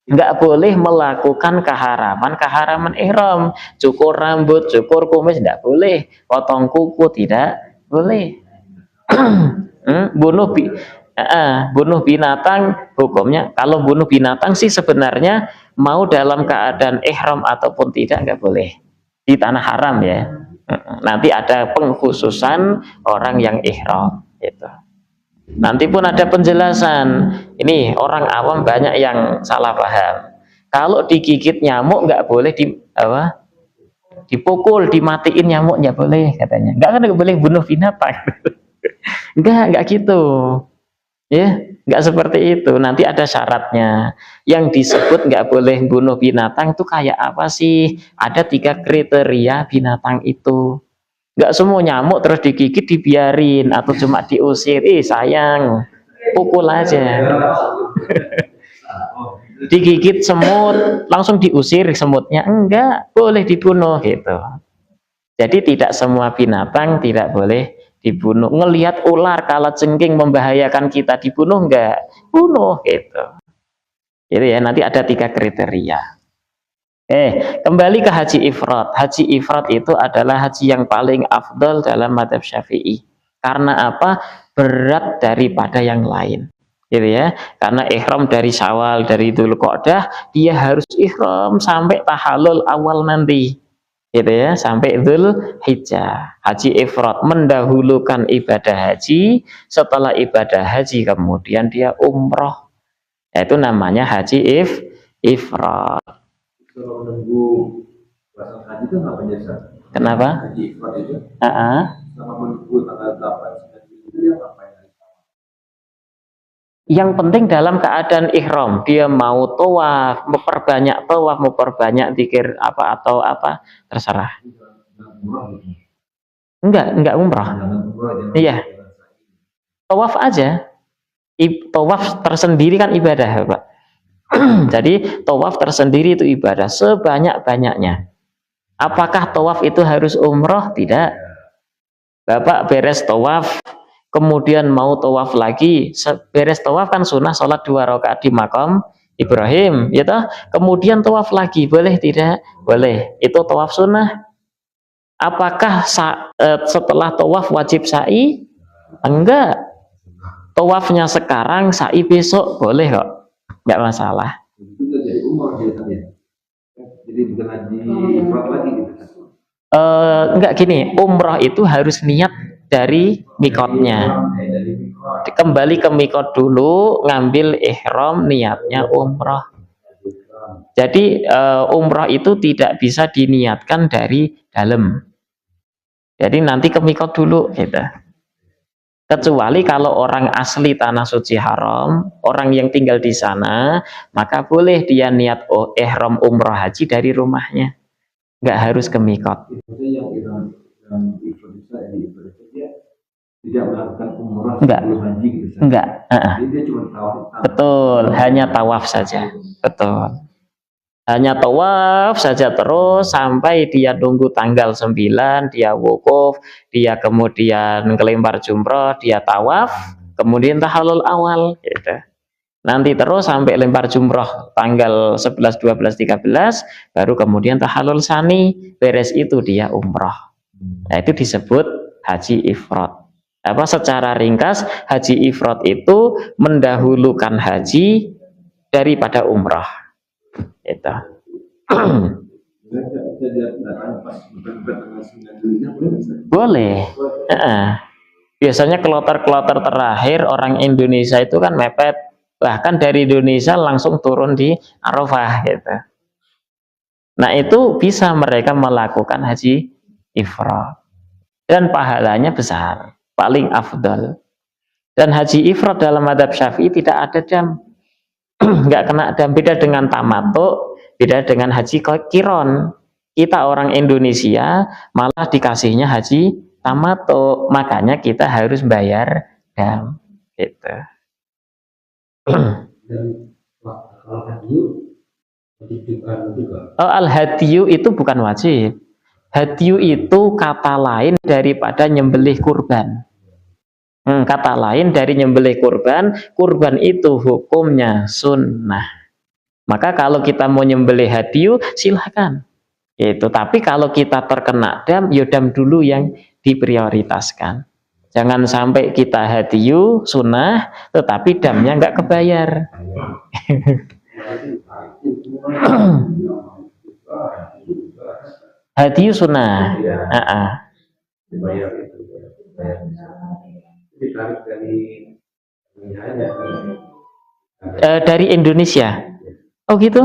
Nggak boleh melakukan keharaman ihram. Cukur rambut, cukur kumis nggak boleh. Potong kuku tidak boleh. Bunuh binatang hukumnya, kalau bunuh binatang sih sebenarnya mau dalam keadaan ihram ataupun tidak nggak boleh di tanah haram ya. Nanti ada pengkhususan orang yang ihram gitu. Nanti pun ada penjelasan. Ini orang awam banyak yang salah paham. Kalau digigit nyamuk nggak boleh dipukul, dimatiin nyamuknya boleh katanya. Nggak boleh bunuh binatang. Enggak gitu. Ya, nggak seperti itu. Nanti ada syaratnya. Yang disebut nggak boleh bunuh binatang itu kayak apa sih? Ada 3 kriteria binatang itu. Nggak semua nyamuk terus digigit dibiarin atau cuma diusir. Sayang, pukul aja. Digigit semut langsung diusir semutnya, enggak, boleh dibunuh gitu. Jadi tidak semua binatang tidak boleh dibunuh. Ngelihat ular kalajengking membahayakan kita dibunuh enggak? Bunuh gitu. Gitu ya, nanti ada 3 kriteria. Kembali ke haji ifrad. Haji ifrad itu adalah haji yang paling afdol dalam mazhab Syafi'i. Karena apa? Berat daripada yang lain. Gitu ya. Karena ihram dari Syawal, dari Dzulqa'dah, dia harus ihram sampai tahallul awal nanti. Gitu ya, sampai Dzulhijjah. Haji ifrad mendahulukan ibadah haji, setelah ibadah haji kemudian dia umroh. Itu namanya haji ifrad. Kalau menunggu pelaksanaan haji itu nggak menyesal. Kenapa? Haji ifrad itu sama menunggu tanggal 8 9 itu dia ngapain? Yang penting dalam keadaan ihram, dia mau tawaf, mau perbanyak zikir apa atau apa, terserah. Enggak umrah. Iya. Tawaf aja. Tawaf tersendiri kan ibadah, Pak. Jadi tawaf tersendiri itu ibadah sebanyak-banyaknya. Apakah tawaf itu harus umroh? Tidak. Bapak beres tawaf, kemudian mau tawaf lagi, beres tawaf kan sunnah sholat 2 rakaat di makam Ibrahim, ya toh? Kemudian tawaf lagi, boleh tidak? Boleh. Itu tawaf sunnah. Apakah setelah tawaf wajib sa'i? Enggak. Tawafnya sekarang, sa'i besok, boleh kok. Enggak masalah. Itu jadi umroh ceritanya. Jadi bukan haji ifrad lagi gitu. Enggak gini, umroh itu harus niat dari mikotnya. Kembali ke mikot dulu, ngambil ihram, niatnya umroh. Jadi umroh itu tidak bisa diniatkan dari dalam. Jadi nanti ke mikot dulu gitu. Kecuali kalau orang asli tanah suci haram, orang yang tinggal di sana, maka boleh dia niat ihram umroh haji dari rumahnya. Nggak harus ke mikot. Tidak melakukan umrah sebelum haji gitu. Enggak. Jadi dia cuma tawaf. Betul, hanya tawaf saja. Betul. Hanya tawaf saja terus sampai dia nunggu tanggal 9, dia wukuf, dia kemudian kelempar jumroh, dia tawaf, kemudian tahallul awal gitu. Nanti terus sampai lempar jumroh tanggal 11, 12, 13, baru kemudian tahallul sani, beres itu dia umroh. Nah, itu disebut haji ifrad. Secara ringkas, haji ifrad itu mendahulukan haji daripada umroh. Itu. Boleh. Biasanya kloter-kloter terakhir orang Indonesia itu kan mepet, bahkan dari Indonesia langsung turun di Arafah gitu. Nah, itu bisa mereka melakukan haji ifrad dan pahalanya besar, paling afdal. Dan haji ifrad dalam mazhab Syafi'i tidak ada dam. Nggak kena dam, beda dengan tamattu, beda dengan haji qiron. Kita orang Indonesia malah dikasihnya haji tamattu, makanya kita harus bayar dam gitu. Al-hadiyu itu bukan wajib. Hadiyu itu kata lain daripada nyembelih kurban. Kata lain dari nyembelih kurban, kurban itu hukumnya sunnah. Maka kalau kita mau nyembelih hadiyu, silahkan. Tapi kalau kita terkena dam, ya dam dulu yang diprioritaskan. Jangan sampai kita hadiyu sunnah, tetapi damnya nggak kebayar. Hadiyu sunnah. Dari Indonesia. Oh gitu?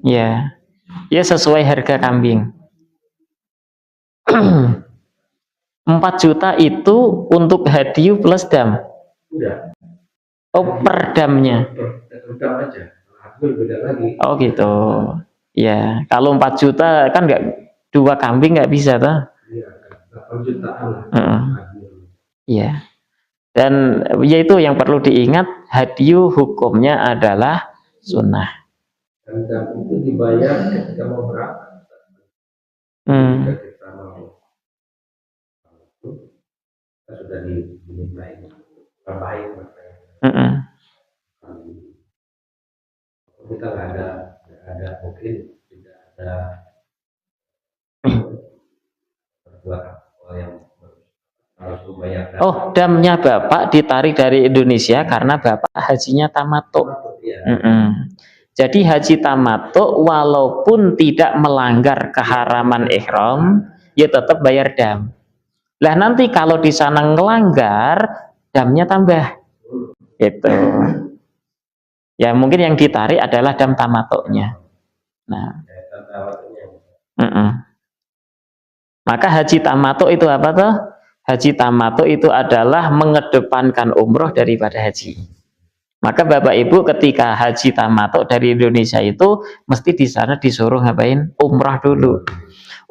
Ya, sesuai harga kambing. 4 juta itu untuk hadiah plus dam. Udah. Oh, per damnya. Per dam aja. Hadir beda lagi. Oh gitu. Ya, kalau 4 juta kan nggak, 2 kambing nggak bisa toh. Iya, 8 jutaan lah. Iya. Dan yaitu yang perlu diingat, hadiah hukumnya adalah sunnah. Dan dam itu dibayar ketika mau berangkat. Ketika mau kita sudah dimintain terbaik kita nggak ada mungkin tidak ada buat yang harus membayar. Oh, damnya Bapak ditarik dari Indonesia karena Bapak hajinya tamattu. Ya. Jadi haji tamattu walaupun tidak melanggar keharaman ihram, ya tetap bayar dam. Lah nanti kalau di sana ngelanggar, damnya tambah. Gitu. Ya mungkin yang ditarik adalah dam tamattunya. Nah. Maka haji tamattu itu apa tuh? Haji tamattu itu adalah mengedepankan umroh daripada haji. Maka Bapak Ibu ketika haji tamattu dari Indonesia itu mesti di sana disuruh ngapain? Umroh dulu.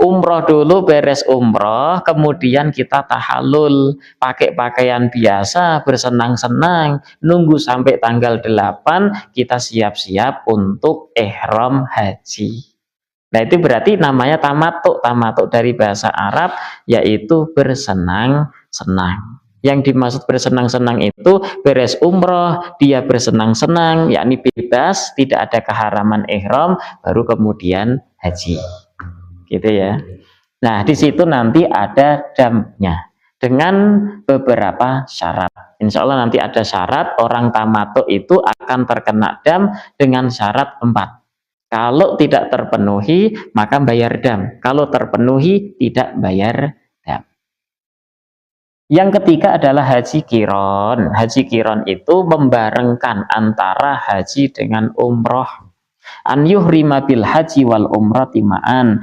Umroh dulu, beres umroh, kemudian kita tahallul, pakai pakaian biasa, bersenang-senang, nunggu sampai tanggal 8, kita siap-siap untuk ihram haji. Nah itu berarti namanya tamattu. Tamattu dari bahasa Arab yaitu bersenang-senang. Yang dimaksud bersenang-senang itu beres umroh, dia bersenang-senang, yakni bebas, tidak ada keharaman ihram, baru kemudian haji. Gitu ya. Nah di situ nanti ada damnya dengan beberapa syarat. Insya Allah nanti ada syarat orang tamattu itu akan terkena dam dengan syarat 4. Kalau tidak terpenuhi maka bayar dam. Kalau terpenuhi tidak bayar dam. Yang ketiga adalah haji qiron. Haji qiron itu membarengkan antara haji dengan umroh. An yuhrima bil haji wal umrati ma'an.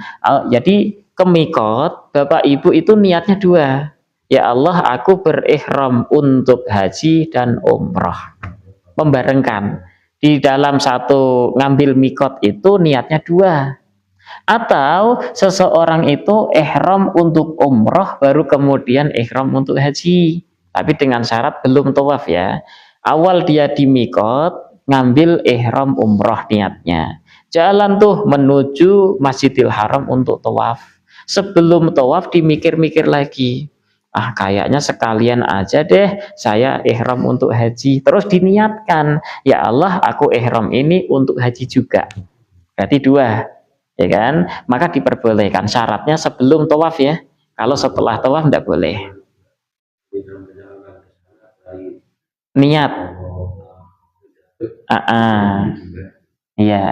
Jadi ke mikot Bapak Ibu itu niatnya 2. Ya Allah, aku berihram untuk haji dan umroh. Membarengkan. Di dalam satu ngambil mikot itu niatnya 2. Atau seseorang itu ihram untuk umroh baru kemudian ihram untuk haji. Tapi dengan syarat belum tawaf ya. Awal dia di mikot ngambil ihram umroh niatnya. Jalan tuh menuju Masjidil Haram untuk tawaf. Sebelum tawaf dimikir-mikir lagi. Ah kayaknya sekalian aja deh saya ihram untuk haji. Terus diniatkan, ya Allah aku ihram ini untuk haji juga. Berarti 2. Ya kan? Maka diperbolehkan. Syaratnya sebelum tawaf ya. Kalau setelah tawaf tidak boleh. Niat. Iya.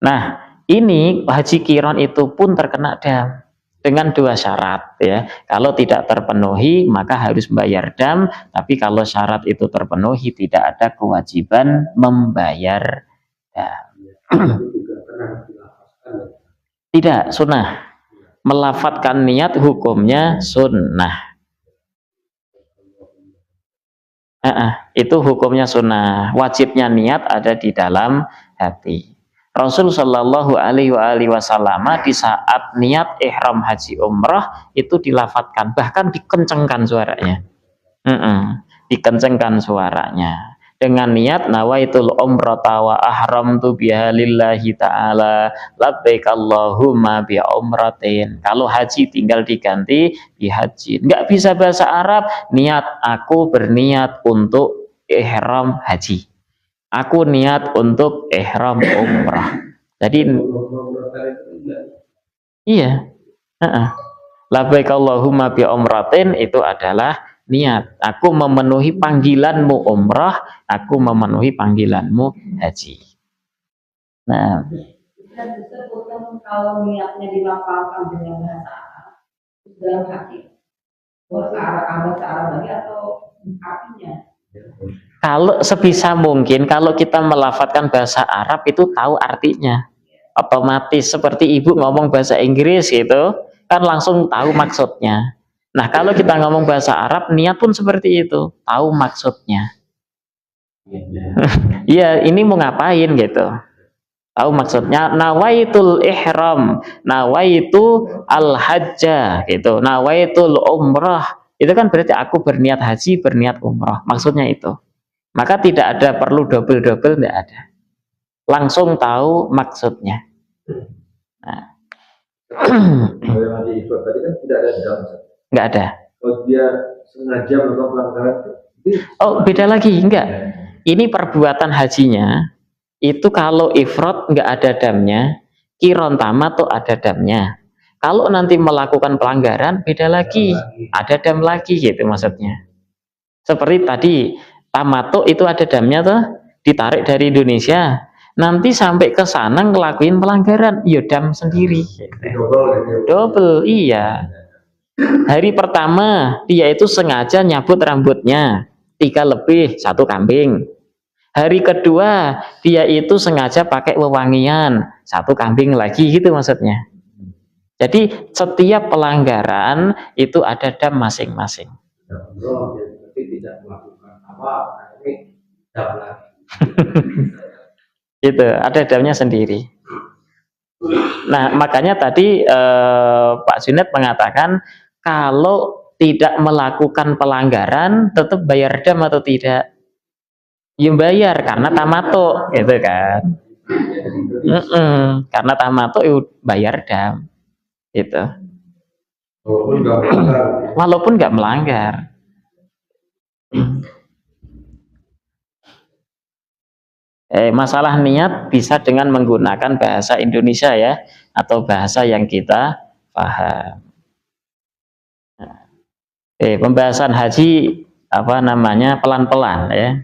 Nah, ini haji qiron itu pun terkena dam dengan 2 syarat ya. Kalau tidak terpenuhi maka harus membayar dam, tapi kalau syarat itu terpenuhi tidak ada kewajiban membayar dam. Tidak, sunnah. Melafatkan niat hukumnya sunnah. Itu hukumnya sunnah. Wajibnya niat ada di dalam hati. Rasul Shallallahu Alaihi Wasallam di saat niat ihram haji umrah itu dilafatkan, bahkan dikencengkan suaranya. Dikencengkan suaranya. Dengan niat nawaitul umrata wa ahramtu biha lillahi ta'ala labbaik Allahumma bi umratin. Kalau haji tinggal diganti bi haji. Nggak bisa bahasa Arab, niat aku berniat untuk ihram haji. Aku niat untuk ihram umrah. Jadi iya. Labbaik Allahumma bi umratin itu adalah niat, aku memenuhi panggilanmu umrah, aku memenuhi panggilanmu haji. Nah, kalau niatnya dilafalkan dengan bahasa Arab dalam hati, bahasa Arab lagi atau artinya? Kalau sebisa mungkin kalau kita melafatkan bahasa Arab itu tahu artinya, otomatis seperti ibu ngomong bahasa Inggris gitu. kan langsung tahu maksudnya. Nah, kalau kita ngomong bahasa Arab, niat pun seperti itu, tahu maksudnya. Iya, ini mau ngapain gitu. Tahu maksudnya, nawaitul ihram, nawaitu al-hajjah gitu, nawaitul umrah. Itu kan berarti aku berniat haji, berniat umrah. Maksudnya itu. Maka tidak ada perlu double-double, tidak ada. Langsung tahu maksudnya. Nah. Kalau yang haji ifrat tadi kan tidak ada dam. Nggak ada. Kalau dia sengaja melakukan pelanggaran itu. Oh, beda lagi, enggak. Ini perbuatan hajinya, itu kalau ifrat nggak ada damnya, kiron tamattu ada damnya. Kalau nanti melakukan pelanggaran, beda lagi, ada dam lagi gitu maksudnya. Seperti tadi, tamattu itu ada damnya tuh, ditarik dari Indonesia, nanti sampai ke sana ngelakuin pelanggaran, ya dam sendiri. Double, iya. Hari pertama dia itu sengaja nyabut rambutnya 3 lebih 1 kambing. Hari kedua dia itu sengaja pakai wewangian 1 kambing lagi gitu maksudnya. Jadi setiap pelanggaran itu ada dam masing-masing. Tapi tidak melakukan apa ini dam lagi. Itu ada damnya sendiri. Nah makanya tadi Pak Junet mengatakan kalau tidak melakukan pelanggaran tetap bayar dam atau tidak? Ya bayar karena tamattu gitu kan. Karena tamattu bayar dam gitu. Walaupun nggak melanggar. Masalah niat bisa dengan menggunakan bahasa Indonesia ya, atau bahasa yang kita paham. Pembahasan haji apa namanya pelan-pelan ya,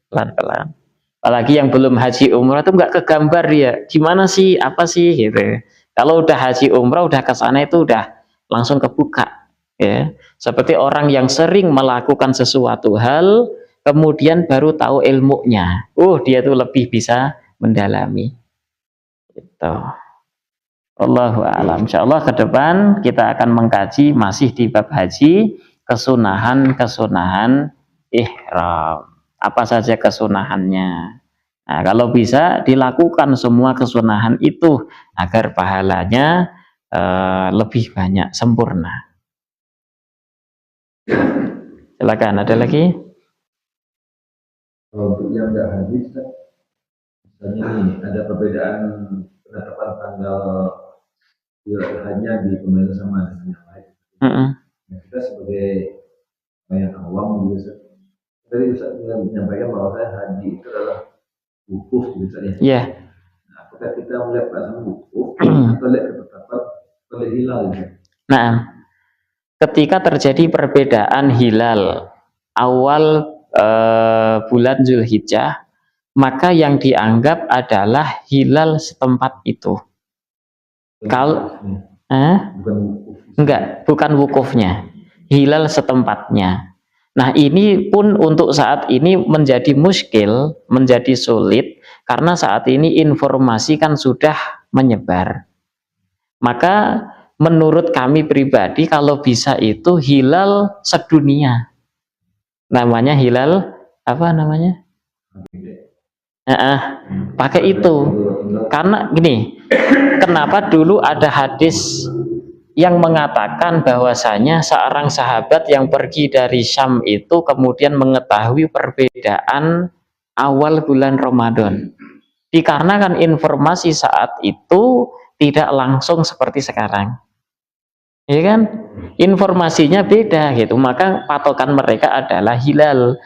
pelan-pelan. Apalagi yang belum haji umrah itu nggak kegambar dia, gimana sih, apa sih gitu. Kalau udah haji umrah udah ke sana itu udah langsung kebuka ya. Seperti orang yang sering melakukan sesuatu hal kemudian baru tahu ilmunya. Dia tuh lebih bisa mendalami. Gitu. Allahu a'lam. Insyaallah ke depan kita akan mengkaji masih di bab haji, kesunahan ihram. Apa saja kesunahannya. Nah, kalau bisa dilakukan semua kesunahan itu agar pahalanya lebih banyak, sempurna. Silakan, ada lagi? Untuk yang nggak haji, misalnya ini ada perbedaan penetapan tanggal hanya di pemerintah sama dengan yang lain. Nah, kita sebagai yang awam juga tadi Ustaz menyampaikan bahwa haji itu adalah wukuf misalnya. Iya. Nah, apakah kita melihat pelaksanaan wukuf atau lihat ketetapan oleh hilal gitu? Nah, ketika terjadi perbedaan hilal awal bulan Zulhijjah, maka yang dianggap adalah hilal setempat itu. Kalau bukan wukufnya, hilal setempatnya. Nah ini pun untuk saat ini menjadi muskil, menjadi sulit, karena saat ini informasi kan sudah menyebar. Maka menurut kami pribadi kalau bisa itu hilal sedunia. Namanya hilal, apa namanya? Pakai itu. Karena gini, kenapa dulu ada hadis yang mengatakan bahwasanya seorang sahabat yang pergi dari Syam itu kemudian mengetahui perbedaan awal bulan Ramadan. Dikarenakan informasi saat itu tidak langsung seperti sekarang. Ya kan? Informasinya beda gitu. Maka patokan mereka adalah hilal.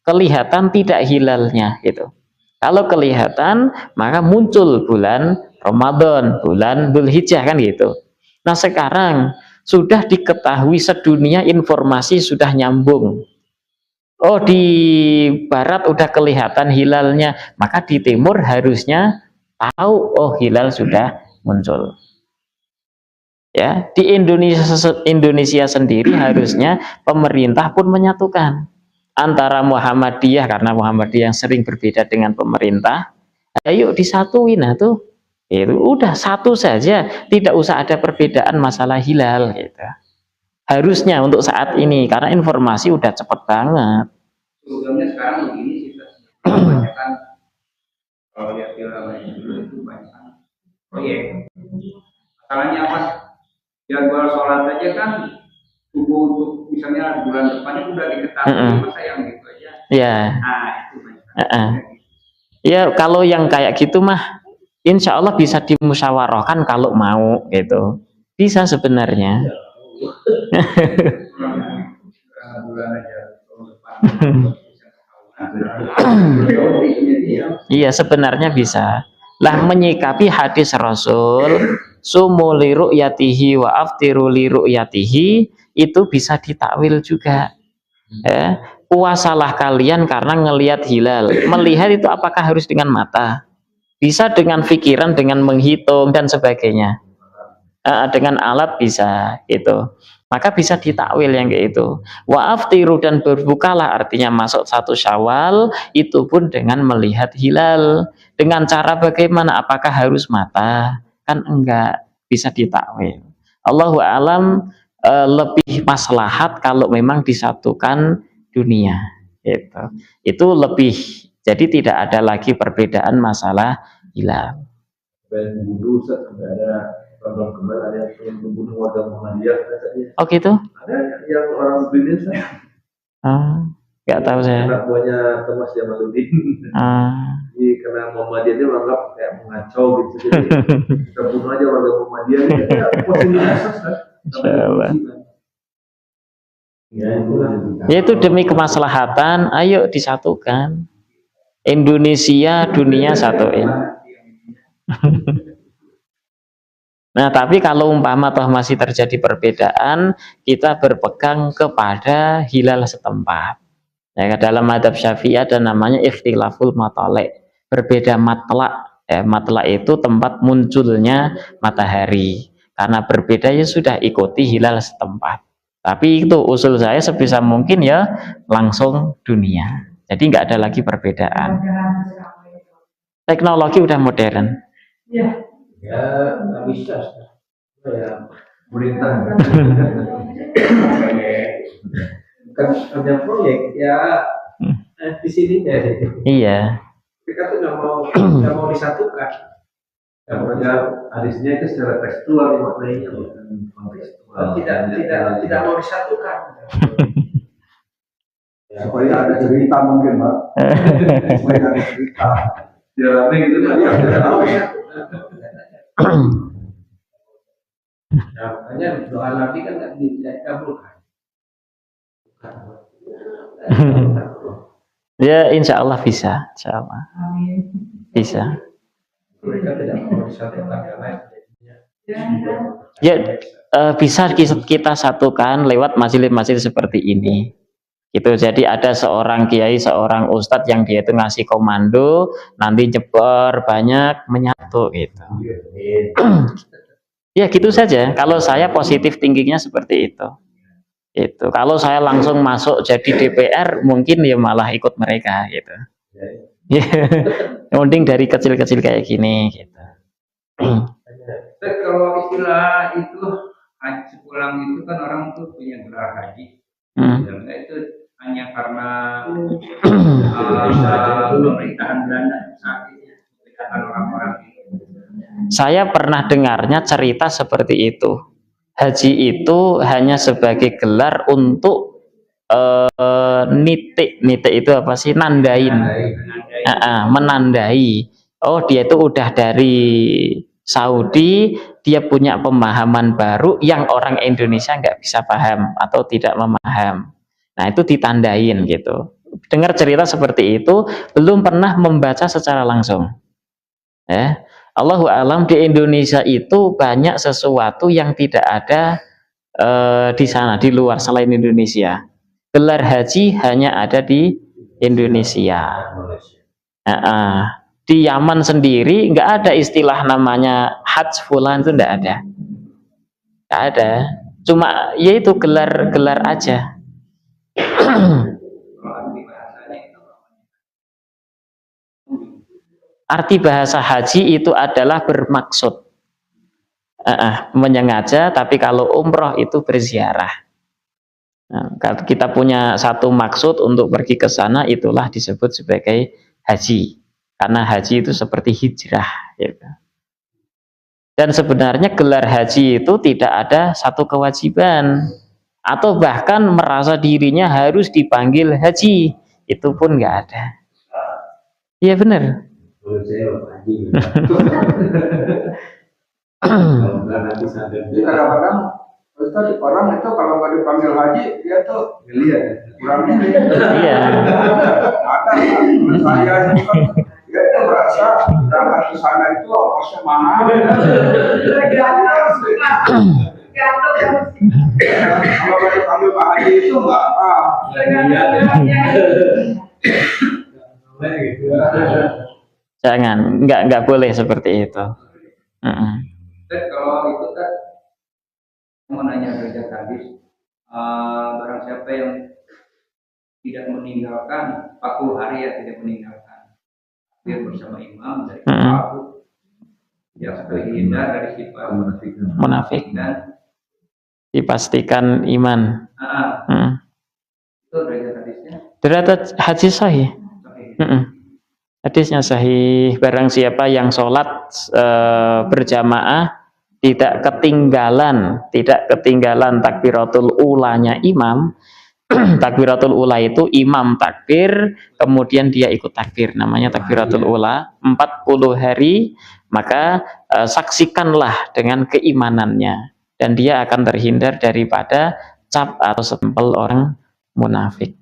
Kelihatan tidak hilalnya gitu. Kalau kelihatan maka muncul bulan Ramadan, bulan Dzulhijjah kan gitu. Nah sekarang sudah diketahui sedunia, informasi sudah nyambung. Di barat udah kelihatan hilalnya, maka di timur harusnya tahu hilal sudah muncul. Ya, di Indonesia sendiri harusnya pemerintah pun menyatukan antara Muhammadiyah, karena Muhammadiyah yang sering berbeda dengan pemerintah. Ayo disatuin tuh. Itu udah satu saja, tidak usah ada perbedaan masalah hilal gitu. Harusnya untuk saat ini karena informasi udah cepet banget. Programnya sekarang begini sih, banyak kan kalau lihat film itu banyak proyek. Masalahnya apa? Jadwal sholat aja kan tunggu untuk misalnya bulan depannya udah diketahui, masa yang gitu aja. Ya. Nah itu banyak. Ya kalau yang kayak gitu mah, insya Allah bisa dimusyawarahkan kalau mau gitu. Bisa sebenarnya. Bulan aja tahun depan. Iya sebenarnya bisa. Lah menyikapi hadis Rasul sumu li ru'yatihi wa aftiru li ru'yatihi itu bisa ditakwil juga. Puasalah kalian karena ngelihat hilal. Melihat itu apakah harus dengan mata? Bisa dengan pikiran, dengan menghitung dan sebagainya. Dengan alat bisa itu. Maka bisa ditakwil yang kayak itu. Wa aftiru dan berbukalah artinya masuk 1 Syawal itu pun dengan melihat hilal. Dengan cara bagaimana? Apakah harus mata? Kan enggak, bisa ditakwil. Allahu a'lam lebih maslahat kalau memang disatukan dunia. Itu lebih. Jadi tidak ada lagi perbedaan masalah hilal. Sampai membunuh, sampai ada tahun kemarin ada yang membunuh warga Muhammadiyah katanya. Oh gitu? Ada yang orang British Nggak tahu saya. anak buahnya Thomas Jamaluddin. Jadi karena Muhammadiyah dia menganggap kayak mengacau gitu, jadi kita bunuh aja warga Muhammadiyah. Ya, posibilitas kan. Ya itu demi kemaslahatan, ayo disatukan. Indonesia, dunia satuin. Nah, tapi kalau umpama toh masih terjadi perbedaan, kita berpegang kepada hilal setempat. Ya, dalam madhab Syafi'i ada namanya ikhtilaful matolek, berbeda matlak. Matlak itu tempat munculnya matahari. Karena berbeda ya sudah ikuti hilal setempat. Tapi itu usul saya sebisa mungkin ya langsung dunia. Jadi nggak ada lagi perbedaan. Teknologi udah modern. Ya, nggak bisa. Ya, Pemerintah. Bukan hanya proyek, ya di sininya. Iya. Mereka tuh nggak mau disatukan. Ya, pokoknya hadisnya itu secara tekstual dimaknainya, bukan kontekstual. Tidak mau disatukan. Ya, supaya ada cerita mungkin, Pak. Supaya ada cerita. Ya, tapi gitu kan. Nah, makanya doa Nabi kan nggak dikabulkan. Ya, insya Allah bisa, insya Allah. Bisa. Mereka tidak mau disatukan karena Ya, bisa kita satukan lewat majelis-majelis seperti ini. Gitu. Jadi ada seorang kiai, seorang ustadz yang dia itu ngasih komando, nanti nyebar banyak menyatu gitu. Ya gitu saja. Kalau saya positif tingginya seperti itu. Itu. Kalau saya langsung masuk jadi DPR, mungkin ya malah ikut mereka gitu. Ya, mending dari kecil-kecil kayak gini gitu. Kalau istilah itu haji pulang itu kan orang tuh punya gelar haji. Itu hanya karena pemerintahan Belanda saat ini, pemerintahan orang-orang itu. Saya pernah dengarnya cerita seperti itu. Haji itu hanya sebagai gelar untuk nitik itu apa sih? Nandain. Menandai. Oh dia itu udah dari Saudi, dia punya pemahaman baru yang orang Indonesia nggak bisa paham atau tidak memaham. Nah itu ditandain gitu. Dengar cerita seperti itu, belum pernah membaca secara langsung. Allahu a'lam di Indonesia itu banyak sesuatu yang tidak ada di sana, di luar selain Indonesia. Gelar haji hanya ada di Indonesia. Di Yaman sendiri nggak ada istilah namanya hajj fulan, itu nggak ada. Nggak ada. Cuma yaitu gelar-gelar aja. Arti bahasa haji itu adalah bermaksud, menyengaja. Tapi kalau umroh itu berziarah. Nah, kalau kita punya satu maksud untuk pergi ke sana, itulah disebut sebagai haji. Karena haji itu seperti hijrah. Gitu. Dan sebenarnya gelar haji itu tidak ada satu kewajiban. Atau bahkan merasa dirinya harus dipanggil haji. Itu pun nggak ada. Iya benar. Jadi kadang-kadang Ustaz, orang itu kalau nggak dipanggil haji, dia tuh kurang ini. Iya. Ada saya itu kan, dia itu merasa berangkat ke sana itu ongkosnya mahal. Kalau nggak dipanggil Pak Haji itu nggak apa. Jangan, nggak boleh seperti itu. Kalau itu kan mau nanya derajat hadis, barang siapa yang tidak meninggalkan 40 hari ya tidak meninggalkan dia bersama imam dari waktu yang terhindar dari sifat Munafik dan dipastikan iman. itu derajat hadisnya Derajat haji sahih. Hadisnya sahih. Barang siapa yang sholat berjamaah tidak ketinggalan takbiratul ulanya imam. Takbiratul ula itu imam takbir, kemudian dia ikut takbir, namanya takbiratul ula 40 hari, maka saksikanlah dengan keimanannya dan dia akan terhindar daripada cap atau stempel orang munafik.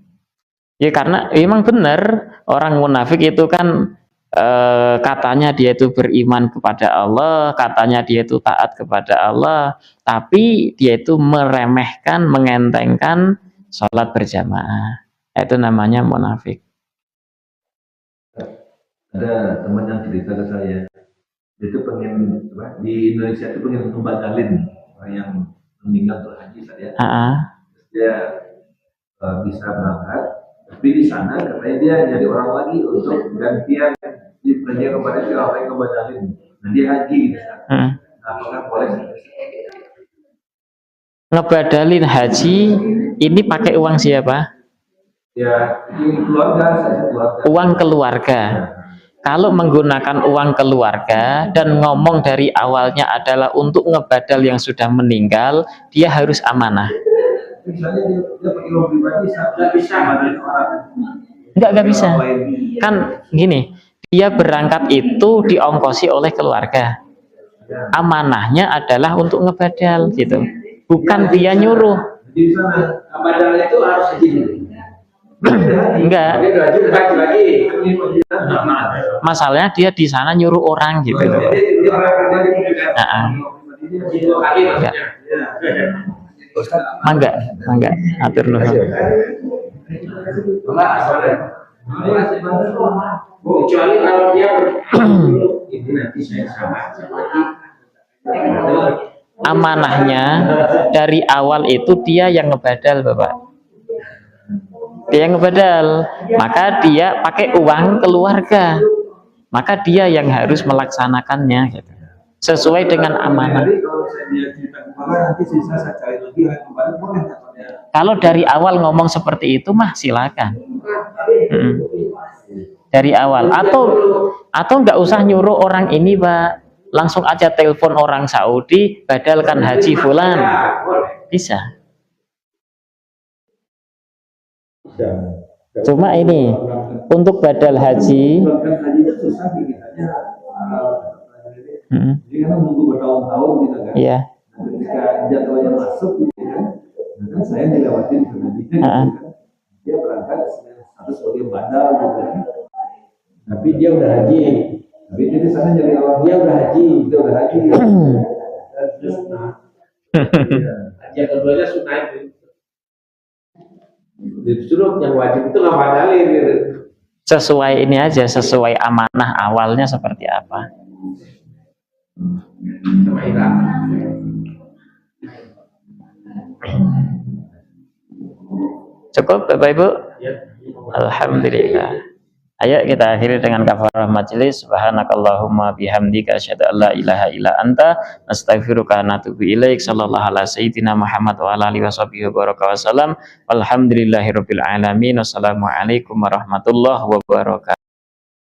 Ya karena memang benar orang munafik itu kan katanya dia itu beriman kepada Allah, katanya dia itu taat kepada Allah, tapi dia itu meremehkan, mengentengkan sholat berjamaah. Itu namanya munafik. Ada teman yang cerita ke saya, dia itu pengen di Indonesia itu pengen ngebatalin orang yang meninggal untuk haji saja. Dia bisa berangkat, tapi di sana katanya dia jadi orang lagi untuk gantian dia kepada si orang yang ngebatalin. Nah dia haji gitu. Apakah boleh? Ngebadalin haji ini pakai uang siapa? Ya, keluarga. Uang keluarga. Kalau menggunakan uang keluarga dan ngomong dari awalnya adalah untuk ngebadal yang sudah meninggal, dia harus amanah. Misalnya dia pakai uang pribadi, nggak bisa badalin orang. Nggak bisa. Kan gini, dia berangkat itu diongkosi oleh keluarga. Amanahnya adalah untuk ngebadal gitu. Bukan dia nyuruh. Di sana, badal itu harus segini. Enggak. Masalahnya dia di sana nyuruh orang gitu. Mangga. Atur nuhun. Kecuali kalau dia ini nanti saya sama amanahnya dari awal itu dia yang ngebadal, Bapak. Dia yang ngebadal, maka dia pakai uang keluarga, maka dia yang harus melaksanakannya gitu. Sesuai dengan amanah. Kalau dari awal ngomong seperti itu mah silakan. Dari awal atau nggak usah nyuruh orang ini, Pak. Langsung aja telepon orang Saudi, badalkan haji fulan. Bisa. Cuma ini untuk badal haji Jadi kan menunggu bertahun-tahun gitu kan. iya. Ketika jadwalnya masuk gitu kan, kan saya dilewatin ke Nabi gitu kan. Dia berangkat status sebagai badal gitu kan. Tapi dia udah haji. Tapi dia di sana jadi awal dia udah haji. Haji yang keduanya sunnah itu. Justru yang wajib itu nggak badalin gitu. Sesuai ini aja, sesuai amanah awalnya seperti apa. Cukup Bapak Ibu? Alhamdulillah. Ayo kita akhiri dengan kafarah majelis. Subhanakallahumma bihamdika asyhadu an la ilaha illa anta astaghfiruka wa atubu ilaik. Sallallahu ala sayyidina Muhammad wa ala alihi washabihi wasallam. Walhamdulillahirabbil alamin. Wassalamualaikum warahmatullahi wabarakatuh.